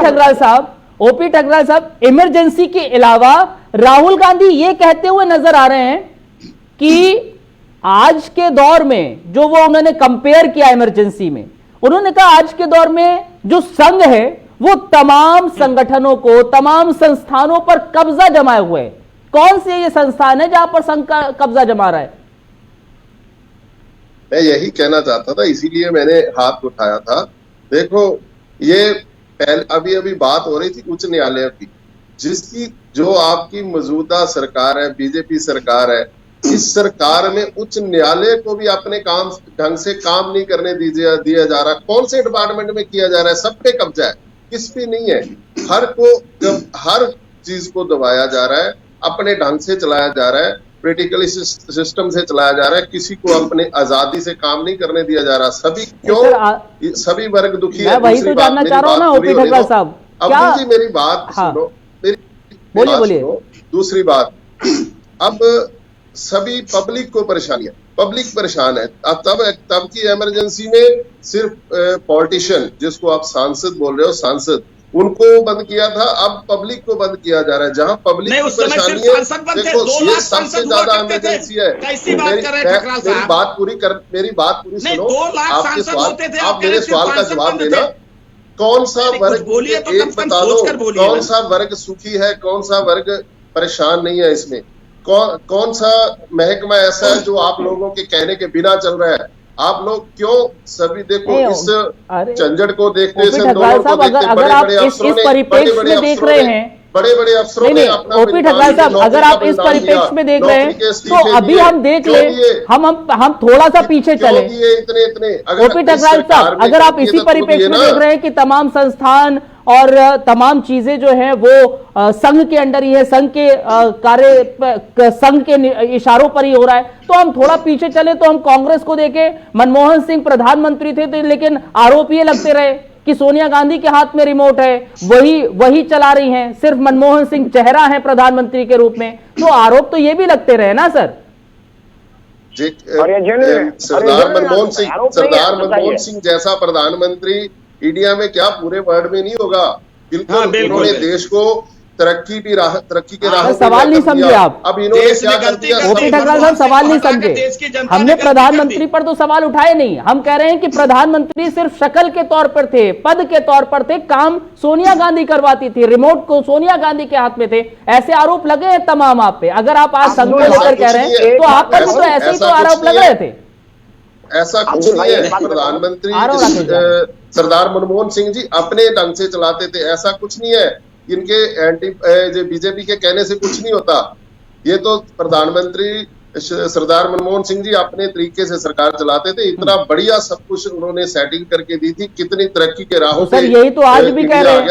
ठकराल साहब, इमरजेंसी के अलावा राहुल गांधी ये कहते हुए नजर आ रहे हैं कि आज के दौर में, जो वो उन्होंने कंपेयर किया इमरजेंसी में, उन्होंने कहा आज के दौर में जो संघ है वो तमाम संगठनों को, तमाम संस्थानों पर कब्जा जमाए हुए है। कौन से ये संस्थान है जहां पर संघ का कब्जा जमा रहा है? मैं यही कहना चाहता था, इसीलिए मैंने हाथ उठाया था। देखो, ये पहले अभी बात हो रही थी उच्च न्यायालय की, जिसकी जो आपकी मौजूदा सरकार है, बीजेपी सरकार है, इस सरकार में उच्च न्यायालय को भी अपने काम ढंग से काम नहीं करने दिया जा रहा। कौन से डिपार्टमेंट में किया जा रहा है? सब पे कब्जा है, किस पे नहीं है। हर चीज को दबाया जा रहा है, अपने ढंग से चलाया जा रहा है, पोलिटिकल सिस्टम से चलाया जा रहा है, किसी को अपने आजादी से काम नहीं करने दिया जा रहा। सभी क्यों? सभी वर्ग दुखी है। वही तो जानना चाह रहा हूं ना ओपी ठकराल साहब। अब्दुल जी, मेरी बात सुनो, बोलिए। दूसरी बात, अब सभी पब्लिक को पब्लिक परेशान है। तब की इमरजेंसी में सिर्फ पॉलिटिशियन, जिसको आप सांसद बोल रहे हो, सांसद, उनको बंद किया था, अब पब्लिक को बंद किया जा रहा है। जहां पब्लिक की परेशानी है, देखो, ये सबसे ज्यादा इमरजेंसी है। मेरी बात पूरी सुनो। आप मेरे सवाल का जवाब देना। कौन सा वर्ग, एक बता दो, कौन सा वर्ग सुखी है, कौन सा वर्ग परेशान नहीं है? इसमें कौन सा महकमा ऐसा है जो आप लोगों के कहने के बिना चल रहा है? आप लोग क्यों सभी देखो इस झंझट को देखते, अगर आप इस परिप्रेक्ष्य में देख रहे हैं, बड़े अफसरों ने अपना, ओपी ठकराल साहब, अगर आप इस परिप्रेक्ष्य में देख रहे हैं तो अभी हम देख ले, हम थोड़ा सा पीछे चले। इतने ओपी ठकराल साहब, अगर आप इसी परिप्रेक्ष्य में देख रहे हैं कि तमाम संस्थान और तमाम चीजें जो हैं वो संघ के अंडर ही है, संघ के संघ के इशारों पर ही हो रहा है, तो हम थोड़ा पीछे चले तो हम कांग्रेस को देखें। मनमोहन सिंह प्रधानमंत्री थे, लेकिन आरोप ये लगते रहे कि सोनिया गांधी के हाथ में रिमोट है, वही चला रही हैं, सिर्फ मनमोहन सिंह चेहरा है प्रधानमंत्री के रूप में। तो आरोप तो ये भी लगते रहे ना सर। सरदार मनमोहन सिंह जैसा प्रधानमंत्री इंडिया में क्या पूरे वर्ल्ड में नहीं होगा? बिल्कुल, उन्होंने देश को तरक्की के राह। सवाल नहीं समझे आप। अब इन्होंने क्या कर दिया? ओपी ठकराल साहब, सवाल नहीं समझे। हमने प्रधानमंत्री पर तो सवाल उठाए नहीं। हम कह रहे हैं कि प्रधानमंत्री सिर्फ शक्ल के तौर पर थे, पद के तौर पर थे, काम सोनिया गांधी करवाती थी, रिमोट को सोनिया गांधी के हाथ में थे। ऐसे आरोप लगे हैं तमाम आप पे। अगर आप आज संघ को लेकर कह रहे हैं तो आप पर भी तो ऐसे ही तो आरोप लग रहे थे। ऐसा कुछ नहीं है। प्रधानमंत्री सरदार मनमोहन सिंह जी अपने ढंग से चलाते थे, ऐसा कुछ नहीं है। इनके एंटी बीजेपी के कहने से कुछ नहीं होता। ये तो प्रधानमंत्री सरदार मनमोहन सिंह जी अपने तरीके से सरकार चलाते थे। इतना बढ़िया सब कुछ उन्होंने सेटिंग करके दी थी, कितनी तरक्की के राहों पे। सर यही तो आज भी कह रहे हैं।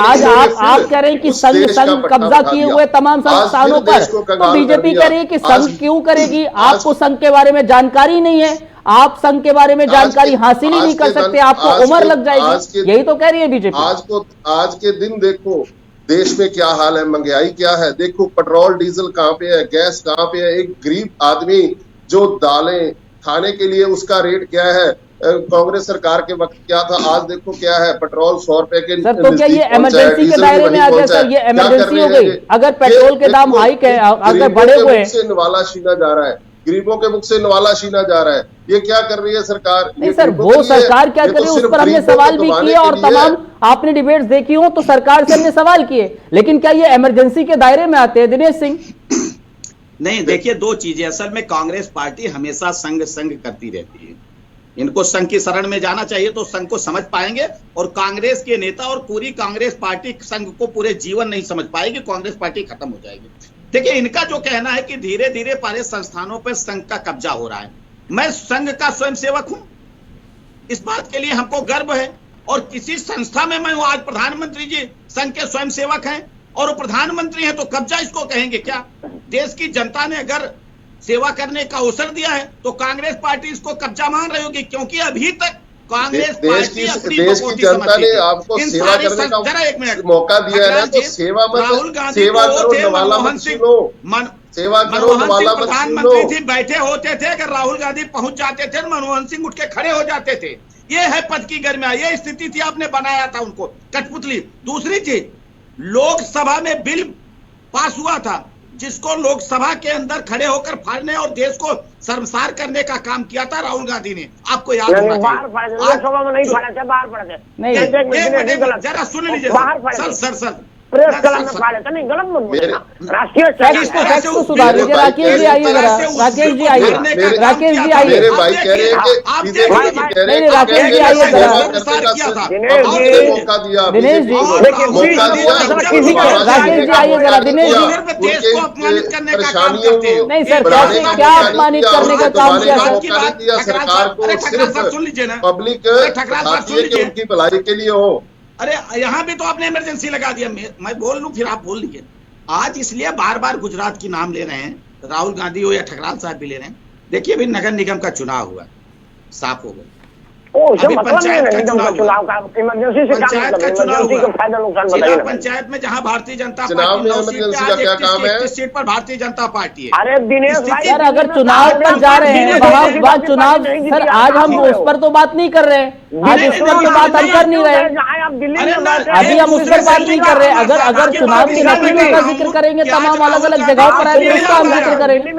आज आप कह रहे हैं कि संघ कब्जा किए हुए तमाम संस्थानों पर, तो बीजेपी कह रही है कि संघ क्यों करेगी? आपको संघ के बारे में जानकारी नहीं है, आप संघ के बारे में जानकारी हासिल ही नहीं कर सकते, आपको उम्र लग जाएगी, यही तो कह रही है बीजेपी। आज के दिन देखो देश में क्या हाल है, महंगाई क्या है, देखो पेट्रोल डीजल कहाँ पे है, गैस कहाँ पे है। एक गरीब आदमी जो दालें खाने के लिए उसका रेट क्या है, कांग्रेस सरकार के वक्त क्या था, आज देखो क्या है, पेट्रोल 100 रुपए के सर, तो क्या ये इमरजेंसी के दायरे में आ गया सर? ये इमरजेंसी हो गई? अगर पेट्रोल के दाम हाइक है, अगर बढ़े हुए हैं, से नवाला छीना जा रहा है, गरीबों के मुख से नवाला छीना जा रहा है, ये क्या कर रही है सरकार? नहीं सर, वो सरकार क्या कर रही है उस पर हमने सवाल भी किए, और तमाम आपने डिबेट्स देखी हो तो सरकार से हमने सवाल किए, लेकिन क्या ये इमरजेंसी के दायरे में आते हैं दिनेश सिंह? नहीं, देखिए दो चीजें, असल में कांग्रेस पार्टी हमेशा संग करती रहती है। इनको संघ की शरण में जाना चाहिए तो संघ को समझ पाएंगे, और कांग्रेस के नेता और पूरी कांग्रेस पार्टी संघ को पूरे जीवन नहीं समझ पाएगी, कांग्रेस पार्टी खत्म हो जाएगी। देखिए, इनका जो कहना है कि धीरे धीरे सारे संस्थानों पर संघ का कब्जा हो रहा है, मैं संघ का स्वयंसेवक हूं, इस बात के लिए हमको गर्व है, और किसी संस्था में मैं हूं। आज प्रधानमंत्री जी संघ के स्वयंसेवक हैं और वो प्रधानमंत्री हैं, तो कब्जा इसको कहेंगे क्या? देश की जनता ने अगर सेवा करने का अवसर दिया है तो कांग्रेस पार्टी इसको कब्जा मान रही होगी, क्योंकि अभी तक कांग्रेस पार्टी अपनी देश की जनता ने आपको सेवा करने का मौका दिया है ना, तो सेवा मत, राहुल गांधी सेवा करो, नवाला मत सुनो, सेवा करो, नवाला मत प्रधानमंत्री थी, बैठे होते थे, अगर राहुल गांधी पहुंच जाते थे मनमोहन सिंह उठ के खड़े हो जाते थे। ये है पद की गरिमा, ये स्थिति थी, आपने बनाया था उनको कठपुतली। दूसरी चीज, लोकसभा में बिल पास हुआ था जिसको लोकसभा के अंदर खड़े होकर फाड़ने और देश को शर्मसार करने का काम किया था राहुल गांधी ने, आपको याद होना चाहिए। लोकसभा में नहीं फाड़ा था, बाहर फाड़ा था। नहीं, जरा सुन लीजिए सर, प्रेस क्लब में फाड़ा था, नहीं गलत मत बोलना। राष्ट्रीय फैक्ट्स को सुधार लीजिए। राकेश जी आइए जरा, राकेश जी आइए, राकेश जी आइए, मेरे भाई कह रहे हैं कि बीजेपी कह रहे हैं, राकेश जी आइए जरा, मौका दिया दिनेश जी, राकेश जी आइए जरा, दिनेश जी, देश को अपमानित करने का काम परेशानियों करते हैं। नहीं सर, कैसे क्या अपमानित करने का काम किया सर? सरकार को सिर्फ सुन लीजिए ना, पब्लिक भारतीय की उनकी भलाई के लिए हो। अरे यहां भी तो आपने इमरजेंसी लगा दिया, मैं बोल लूं फिर आप बोल लीजिए। आज इसलिए बार बार गुजरात की नाम ले रहे हैं, राहुल गांधी हो या ठकराल साहब भी ले रहे हैं। देखिए, अभी नगर निगम का चुनाव हुआ, साफ हो गया। अभी पंचायत का चुनाव का इमरजेंसी से पंचायत का चुनाव का फायदा नुकसान जिला पंचायत में जहाँ भारतीय जनता पार्टी 9 सीट पर भारतीय जनता पार्टी है। अरे दिनेश भाई, सर अगर चुनाव पर जा रहे हैं वहाँ चुनाव, सर आज हम उस पर तो बात नहीं कर रहे हैं, आज उस पर तो बात हम कर नहीं रहे, अभी हम उस पर बात नहीं कर रहे। अगर चुनाव के नतीजे का जिक्र करेंगे, तमाम अलग अलग जगहों पर आएंगे, उसका हम जिक्र करेंगे।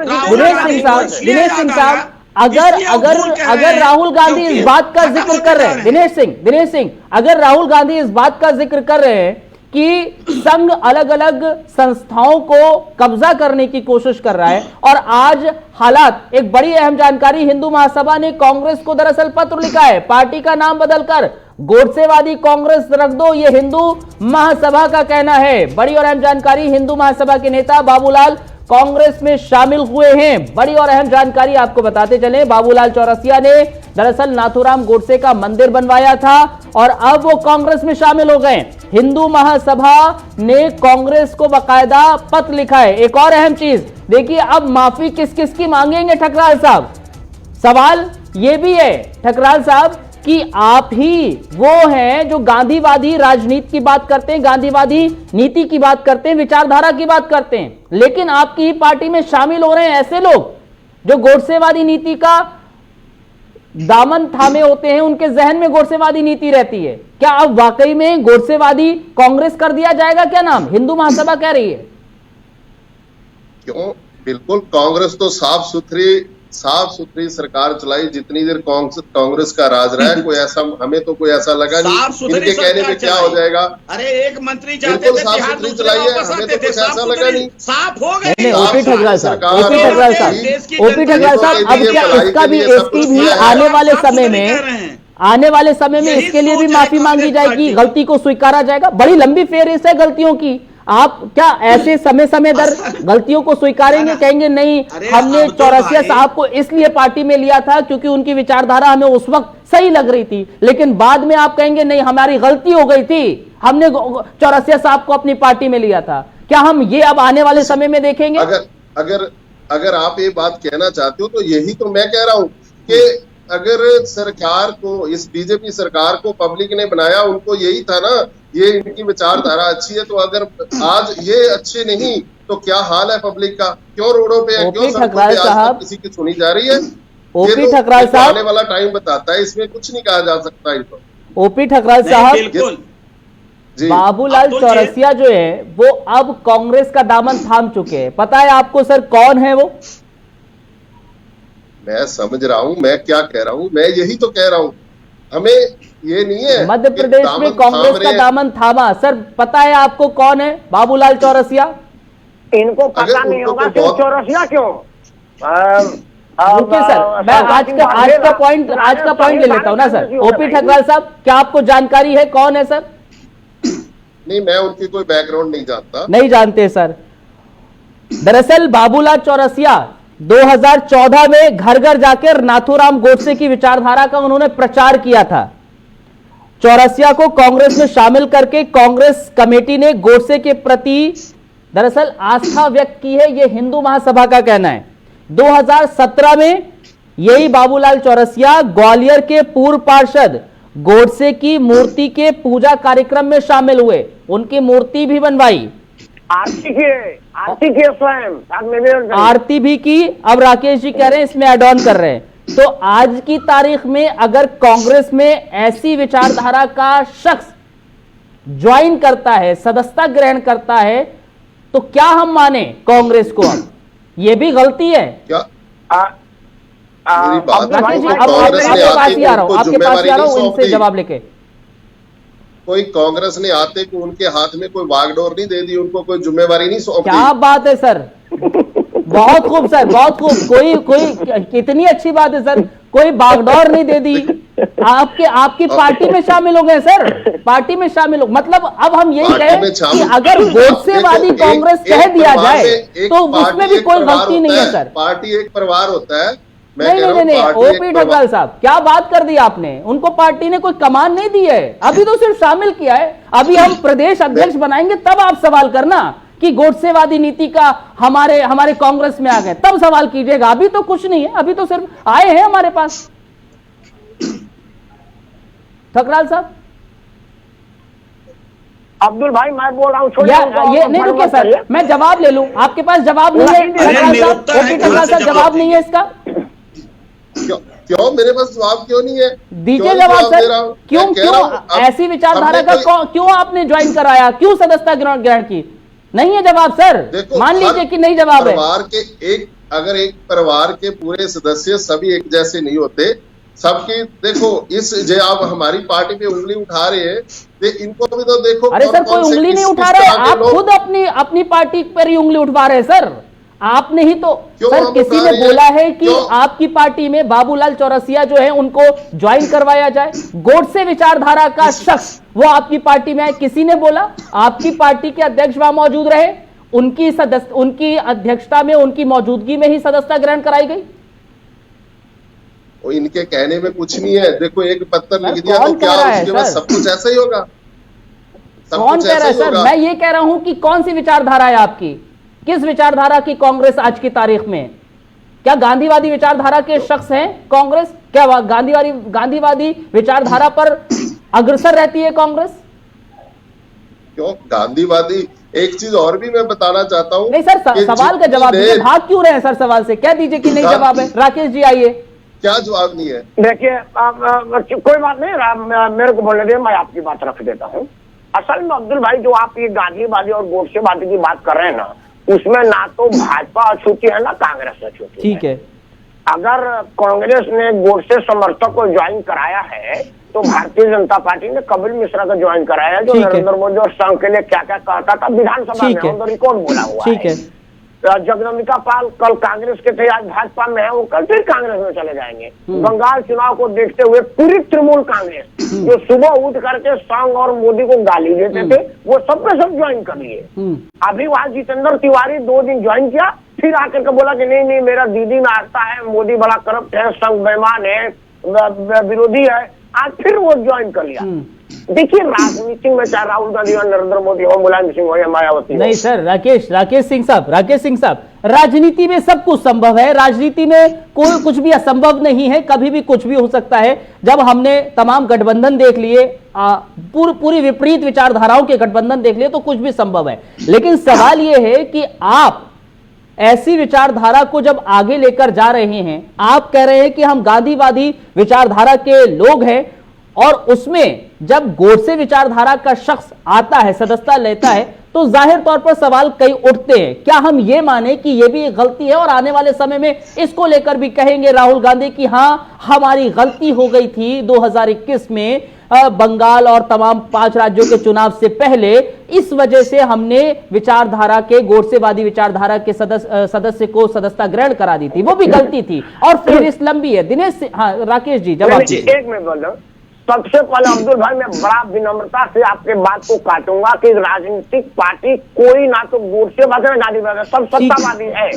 दिनेश सिंह साहब, अगर राहुल गांधी इस बात का जिक्र कर रहे हैं, दिनेश सिंह, अगर राहुल गांधी इस बात का जिक्र कर रहे हैं कि संघ अलग अलग संस्थाओं को कब्जा करने की कोशिश कर रहा है, और आज हालात, एक बड़ी अहम जानकारी, हिंदू महासभा ने कांग्रेस को दरअसल पत्र लिखा है, पार्टी का नाम बदलकर गोडसेवादी कांग्रेस रख दो, यह हिंदू महासभा का कहना है। बड़ी और अहम जानकारी, हिंदू महासभा के नेता बाबूलाल कांग्रेस में शामिल हुए हैं। बड़ी और अहम जानकारी आपको बताते चले, बाबूलाल चौरसिया ने दरअसल नाथूराम गोडसे का मंदिर बनवाया था और अब वो कांग्रेस में शामिल हो गए। हिंदू महासभा ने कांग्रेस को बकायदा पत्र लिखा है। एक और अहम चीज देखिए, अब माफी किस किस की मांगेंगे ठकराल साहब? सवाल ये भी है ठकराल साहब कि आप ही वो हैं जो गांधीवादी राजनीति की बात करते हैं, गांधीवादी नीति की बात करते हैं, विचारधारा की बात करते हैं, लेकिन आपकी ही पार्टी में शामिल हो रहे हैं ऐसे लोग जो गोडसेवादी नीति का दामन थामे होते हैं, उनके जहन में गोडसेवादी नीति रहती है। क्या अब वाकई में गोडसेवादी कांग्रेस कर दिया जाएगा क्या नाम? हिंदू महासभा कह रही है। क्यों, बिल्कुल, कांग्रेस तो साफ सुथरी सरकार चलाई जितनी देर कांग्रेस का राज रहा है। कोई ऐसा, हमें तो कोई ऐसा लगा नहीं इनके कहने में क्या हो जाएगा। अरे एक मंत्री जाते थे, साफ सुथरी चलाई है, हमें तो कुछ ऐसा लगा नहीं, साफ हो गए। ओपी ठकराल साहब, अब क्या इसकी भी आने वाले समय में इसके लिए भी माफी मांगी जाएगी, गलती को स्वीकारा जाएगा? बड़ी लंबी फेहरिस्त है गलतियों की। आप क्या ऐसे समय दर गलतियों को स्वीकारेंगे, कहेंगे नहीं हमने चौरसिया साहब को इसलिए पार्टी में लिया था क्योंकि उनकी विचारधारा हमें उस वक्त सही लग रही थी, लेकिन बाद में आप कहेंगे नहीं हमारी गलती हो गई थी, हमने चौरसिया साहब को अपनी पार्टी में लिया था? क्या हम ये अब आने वाले समय में देखेंगे? अगर आप ये बात कहना चाहते हो तो यही तो मैं कह रहा हूं कि अगर सरकार को, इस बीजेपी सरकार को पब्लिक ने बनाया, उनको यही था ना, ये इनकी विचारधारा अच्छी है, तो अगर आज ये अच्छे नहीं तो क्या हाल है पब्लिक का? क्यों रोडों पे है, क्यों सड़कों पे आज तक किसी की सुनी जा रही है? ओपी ठकराल साहब, आने वाला टाइम बताता है, इसमें कुछ नहीं कहा जा सकता इनको। ओपी ठकराल साहब, बिल्कुल जी बाबूलाल चौरसिया जो है वो अब कांग्रेस का दामन थाम चुके हैं। पता है आपको सर कौन है वो? मैं समझ रहा हूं, मैं क्या कह रहा हूं, मैं यही तो कह रहा हूं, हमें ये नहीं है मध्य प्रदेश में कांग्रेस का दामन थामा। सर पता है आपको कौन है बाबूलाल चौरसिया? इनको पता नहीं होगा क्यों चौरसिया क्यों? रुकिए सर, मैं आज का पॉइंट ले लेता हूं ना सर। ओपी ठकराल साहब, क्या आपको जानकारी है कौन है सर? नहीं, मैं उनकी कोई बैकग्राउंड नहीं जानता। नहीं जानते सर। दरअसल बाबूलाल चौरसिया 2014 में घर घर जाकर नाथूराम गोडसे की विचारधारा का उन्होंने प्रचार किया था। चौरसिया को कांग्रेस में शामिल करके कांग्रेस कमेटी ने गोडसे के प्रति दरअसल आस्था व्यक्त की है, यह हिंदू महासभा का कहना है। 2017 में यही बाबूलाल चौरसिया ग्वालियर के पूर्व पार्षद गोडसे की मूर्ति के पूजा कार्यक्रम में शामिल हुए, उनकी मूर्ति भी बनवाई, आरती की स्वयं आरती भी की। अब राकेश जी कह रहे हैं इसमें एड ऑन कर रहे हैं। तो आज की तारीख में अगर कांग्रेस में ऐसी विचारधारा का शख्स ज्वाइन करता है, सदस्यता ग्रहण करता है, तो क्या हम माने कांग्रेस को? अब ये भी गलती है क्या? राकेश जी, अब आपके पास ही आ रहा हूं इनसे जवाब लेके। कोई कांग्रेस ने आते को उनके हाथ में कोई बागडोर नहीं दे दी, उनको कोई जिम्मेवारी नहीं सौंपी। क्या बात है सर, बहुत खूब सर, बहुत खूब। कोई कितनी अच्छी बात है सर, कोई बागडोर नहीं दे दी। आपकी पार्टी में शामिल हो गए सर, पार्टी में शामिल हो। मतलब अब हम यही कहें कि अगर गोडसेवादी कांग्रेस कह दिया जाए तो उसमें भी कोई गलती नहीं है सर। पार्टी एक परिवार होता है। नहीं, ओपी ठकराल साहब, क्या बात कर दी आपने? उनको पार्टी ने कोई कमान नहीं दी है, अभी तो सिर्फ शामिल किया है। अभी हम प्रदेश अध्यक्ष बनाएंगे तब आप सवाल करना कि गोडसेवादी नीति का हमारे कांग्रेस में आ गए, तब सवाल कीजिएगा। अभी तो कुछ नहीं है, अभी तो सिर्फ आए हैं हमारे पास। ठकराल साहब, अब्दुल भाई मैं बोल रहा हूँ, ये नहीं, रुकिए सर, मैं जवाब ले लूं। आपके पास जवाब नहीं है ठकराल साहब? ओपी ठकराल साहब, जवाब नहीं है इसका? क्यों मेरे पास जवाब क्यों नहीं है? दीजिए जवाब सर। क्यों ऐसी विचारधारा का क्यों आपने ज्वाइन कराया, क्यों सदस्यता ग्रहण की? नहीं है जवाब सर, मान लीजिए कि नहीं जवाब है। अगर एक परिवार के पूरे सदस्य सभी एक जैसे नहीं होते, सबकी देखो जो आप हमारी पार्टी पे उंगली उठा रहे हैं, इनको भी तो देखो। अरे सर, कोई उंगली नहीं उठा रहे, आप खुद अपनी पार्टी पर ही उंगली उठवा रहे हैं सर। आपने ही तो सर, किसी ने बोला है कि आपकी पार्टी में बाबूलाल चौरसिया जो है उनको ज्वाइन करवाया जाए। गोडसे विचारधारा का शख्स वो आपकी पार्टी में आए, किसी ने बोला? आपकी पार्टी के अध्यक्ष वहां मौजूद रहे, उनकी अध्यक्षता में, उनकी मौजूदगी में ही सदस्यता ग्रहण कराई गई। इनके कहने में कुछ नहीं है। देखो, एक पत्र लिख दिया तो क्या उसके बाद सब कुछ ऐसा ही होगा? कौन कह रहा है सर? मैं ये कह रहा हूं कि कौन सी विचारधारा है आपकी, किस विचारधारा की कांग्रेस आज की तारीख में? क्या गांधीवादी विचारधारा के शख्स हैं कांग्रेस? क्या गांधीवादी विचारधारा पर अग्रसर रहती है कांग्रेस? क्यों गांधीवादी? एक चीज और भी मैं बताना चाहता हूं। नहीं सर, सवाल का जवाब दीजिए, भाग क्यों रहे हैं सर सवाल से? कह दीजिए कि नहीं जवाब है। राकेश जी आइए। क्या जवाब नहीं है? देखिए, कोई बात नहीं, मेरे को बोलने दे, मैं आपकी बात रख देता हूँ। असल में अब्दुल भाई, जो आप ये गांधीवादी और गोडसेवादी की बात कर रहे हैं ना, उसमें ना तो भाजपा अछूती है ना कांग्रेस अछूती। ठीक है। अगर कांग्रेस ने गोडसे समर्थक को ज्वाइन कराया है तो भारतीय जनता पार्टी ने कपिल मिश्रा को ज्वाइन कराया, जो नरेंद्र मोदी और संघ के लिए क्या क्या कहता था विधानसभा में, ऑन द रिकॉर्ड बोला हुआ है। जगदम्बिका पाल कल कांग्रेस के थे, आज भाजपा में है, वो कल फिर कांग्रेस में चले जाएंगे। बंगाल चुनाव को देखते हुए पूरी तृणमूल कांग्रेस जो सुबह उठ करके संघ और मोदी को गाली देते थे, वो सब पे सब ज्वाइन कर लिए। अभी वहां जितेंद्र तिवारी 2 दिन ज्वाइन किया, फिर आकर के बोला कि नहीं मेरा दीदी में आता है, मोदी बड़ा करप्ट है, संघ बेईमान है, विरोधी है। आज फिर वो ज्वाइन कर लिया। देखिए, राजनीति में चाहे राहुल गांधी हो, नरेंद्र मोदी हो, मुलायम सिंह हो या मायावती हो। नहीं सर, राकेश सिंह साहब, राजनीति में सब कुछ संभव है। राजनीति में कोई कुछ भी असंभव नहीं है, कभी भी कुछ भी हो सकता है। जब हमने तमाम गठबंधन देख लिए, पूरी विपरीत विचारधाराओं के गठबंधन देख लिए, तो कुछ भी संभव है। लेकिन सवाल यह है कि आप ऐसी विचारधारा को जब आगे लेकर जा रहे हैं, आप कह रहे हैं कि हम गांधीवादी विचारधारा के लोग हैं, और उसमें जब गोडसे विचारधारा का शख्स आता है, सदस्यता लेता है, तो जाहिर तौर पर सवाल कई उठते हैं। क्या हम ये माने कि ये भी एक गलती है और आने वाले समय में इसको लेकर भी कहेंगे राहुल गांधी कि हां, हमारी गलती हो गई थी 2021 में बंगाल और तमाम 5 राज्यों के चुनाव से पहले, इस वजह से हमने विचारधारा के, गोडसेवादी विचारधारा के सदस्य को सदस्यता ग्रहण करा दी थी, वो भी गलती थी, और फिर इस लंबी है। दिनेश, हाँ राकेश जी जवाब। एक मिनट बोल रहा हूं। सबसे पहले अब्दुल भाई, मैं बड़ा विनम्रता से आपके बात को काटूंगा कि राजनीतिक पार्टी कोई ना तो गोडसेवादी ना गांधीवादी, सब सत्तावादी है।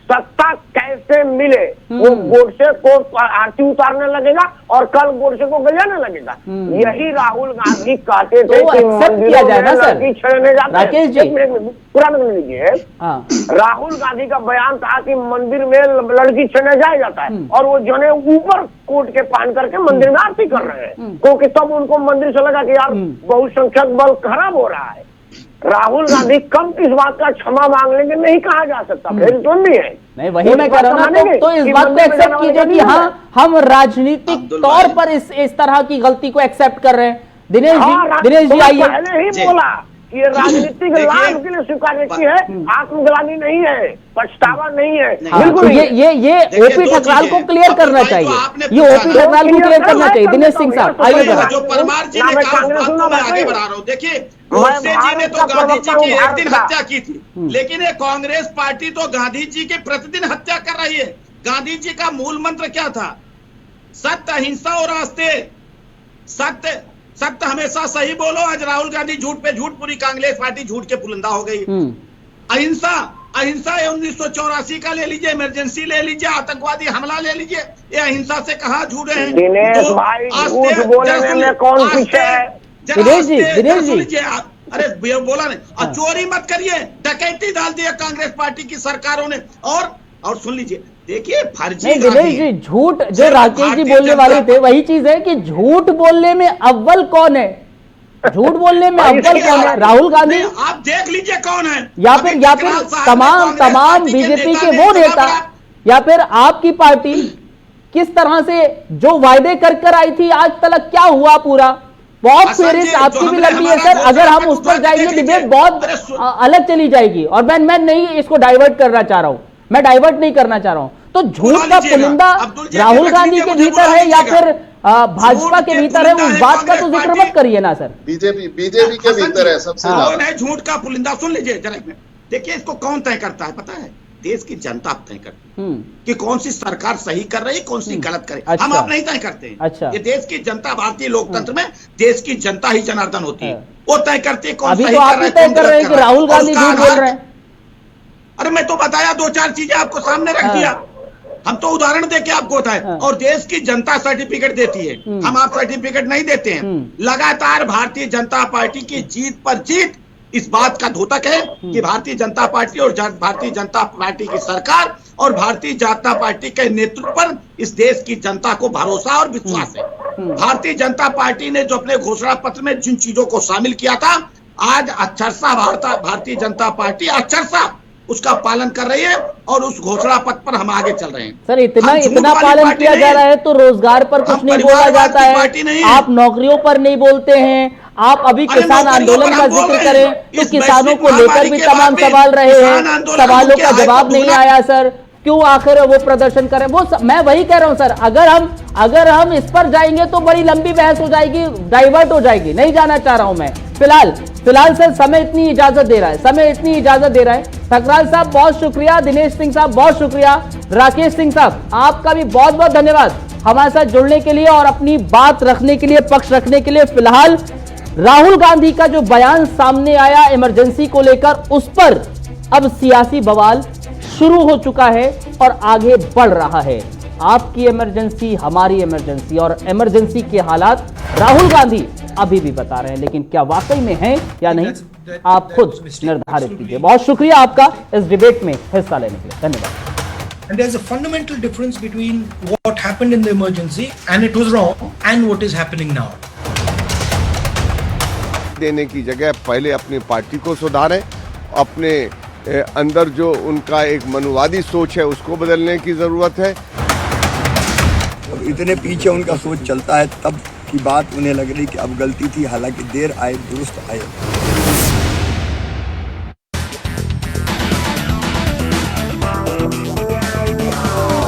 सत्ता कैसे मिले, वो गोडसे को आरती उतारने लगेगा और कल गोडसे को गजाने लगेगा। यही राहुल गांधी कहते थे कि मंदिरों में लड़की छेड़ने जाते हैं। राकेश जी पूरा मिल लीजिए। राहुल गांधी का बयान था कि मंदिर में लड़की छेड़ने जाया जाता है और वो जने ऊपर कोट के पहन करके मंदिर में आरती कर रहे हैं, क्योंकि तब उनको मंदिर से लगा कि यार बहुसंख्यक बल खराब हो रहा है। राहुल गांधी कम किस बात का क्षमा मांग लेंगे नहीं कहा जा सकता, फिर तो भी है। नहीं, वही मैं कह रहा हूं ना, तो इस बात को एक्सेप्ट कीजिए कि हाँ, हम राजनीतिक तौर पर इस तरह की गलती को एक्सेप्ट कर रहे हैं। दिनेश जी आइए। पहले ही बोला ये राजनीतिक लाभ के लिए स्वीकार की है, आत्मग्लानि नहीं है, पछतावा नहीं है। बिल्कुल ये ओपी ठकराल को क्लियर करना चाहिए, ये ओपी ठकराल को क्लियर करना चाहिए। दिनेश सिंह साहब आइए जरा। जो परमार जी ने कहा, मैं आगे बढ़ा रहा हूँ। देखिए, गोडसे जी ने तो गांधी जी की एक दिन हत्या की थी, लेकिन ये कांग्रेस पार्टी तो गांधी जी की प्रतिदिन हत्या कर रही है। गांधी जी का मूल मंत्र क्या था? सत्य, अहिंसा और आस्थे। सत्य हमेशा सही बोलो। आज राहुल गांधी झूठ पे झूठ, पूरी कांग्रेस पार्टी झूठ के पुलिंदा हो गई। अहिंसा 1984 का ले लीजिए, इमरजेंसी ले लीजिए, आतंकवादी हमला ले लीजिए, ये अहिंसा से कहाँ झूठे हैं? दिनेश भाई, झूठ बोलने में कौन पीछे है? दिनेश जी अरे बोला नहीं, और चोरी मत करिए, डकैती डाल दिया कांग्रेस पार्टी की सरकारों ने। और सुन लीजिए, देखिए फर्जी दिनेश जी, झूठ जो राकेश जी बोलने वाले थे, वही चीज है कि झूठ बोलने में अव्वल कौन है? झूठ बोलने में अव्वल कौन है? राहुल गांधी। आप देख लीजिए कौन है, या फिर तमाम बीजेपी के वो नेता, या फिर आपकी पार्टी किस तरह से जो वायदे कर आई थी, आज तक क्या हुआ पूरा? बहुत फेरिस्त आपकी भी लंबी है सर, अगर हम उस पर जाएंगे डिबेट बहुत अलग चली जाएगी। और मैं नहीं इसको डाइवर्ट करना चाह रहा हूं, मैं डाइवर्ट नहीं करना चाह रहा हूं। तो झूठ का पुलिंदा राहुल गांधी के भीतर है या फिर भाजपा के भीतर है, उस बात का तो जिक्र मत करिए ना सर। बीजेपी के भीतर है सबसे ज्यादा झूठ का पुलिंदा। सुन लीजिए जरा, देखिए इसको कौन तय करता है पता है? देश की जनता तय करती है कि कौन सी सरकार सही कर रही है, कौन सी गलत करे। अच्छा। हम आप नहीं तय करते हैं। अच्छा। ये देश की जनता, भारतीय लोकतंत्र में देश की जनता ही जनार्दन होती है, वो तय करती है कौन अभी सही तो आप कर रहा है, तय कौन कर रहे हैं गलत कि कर रहा है। राहुल गांधी झूठ बोल रहे हैं। अरे मैं तो बताया, 2-4 चीजें आपको सामने रख दिया, हम तो उदाहरण देके आपको बताए। और देश की जनता सर्टिफिकेट देती है, हम आप सर्टिफिकेट नहीं देते हैं। लगातार भारतीय जनता पार्टी की जीत पर जीत इस बात का द्योतक है कि भारतीय जनता पार्टी और भारतीय जनता पार्टी की सरकार और भारतीय जनता पार्टी के नेतृत्व पर इस देश की जनता को भरोसा और विश्वास है। भारतीय जनता पार्टी ने जो अपने घोषणा पत्र में जिन चीजों को शामिल किया था, आज अक्षरशः भारतीय जनता पार्टी अक्षरशः उसका पालन कर रही है और उस घोषणा पत्र पर हम आगे चल रहे हैं। सर इतना पालन किया जा रहा है तो रोजगार पर कुछ नहीं बोला जाता है, आप नौकरियों पर नहीं बोलते हैं। आप अभी किसान आंदोलन का जिक्र करें तो किसानों को लेकर भी तमाम सवाल रहे हैं, सवालों का जवाब नहीं आया सर। क्यों आखिर वो प्रदर्शन करें? वो मैं वही कह रहा हूं सर, अगर हम इस पर जाएंगे तो बड़ी लंबी बहस हो जाएगी, डाइवर्ट हो जाएगी। नहीं जाना चाह रहा हूं मैं। फिलहाल सर समय इतनी इजाजत दे रहा है। ठकराल साहब बहुत शुक्रिया, दिनेश सिंह साहब बहुत शुक्रिया, राकेश सिंह साहब आपका भी बहुत बहुत धन्यवाद हमारे साथ जुड़ने के लिए और अपनी बात रखने के लिए, पक्ष रखने के लिए। फिलहाल राहुल गांधी का जो बयान सामने आया इमरजेंसी को लेकर, उस पर अब सियासी बवाल शुरू हो चुका है और आगे बढ़ रहा है। आपकी इमरजेंसी, हमारी इमरजेंसी, और इमरजेंसी के हालात राहुल गांधी अभी भी बता रहे हैं, लेकिन क्या वाकई में है या नहीं, आप खुद निर्धारित कीजिए। बहुत शुक्रिया आपका इस डिबेट में हिस्सा लेने के लिए, धन्यवाद। And there's a fundamental difference between what happened in the emergency and it was wrong and what is happening now. देने की जगह पहले अपनी पार्टी को सुधारें, अपने अंदर जो उनका एक मनुवादी सोच है उसको बदलने की ज़रूरत है। अब इतने पीछे उनका सोच चलता है, तब की बात उन्हें लग रही कि अब गलती थी, हालांकि देर आए दुरुस्त आए।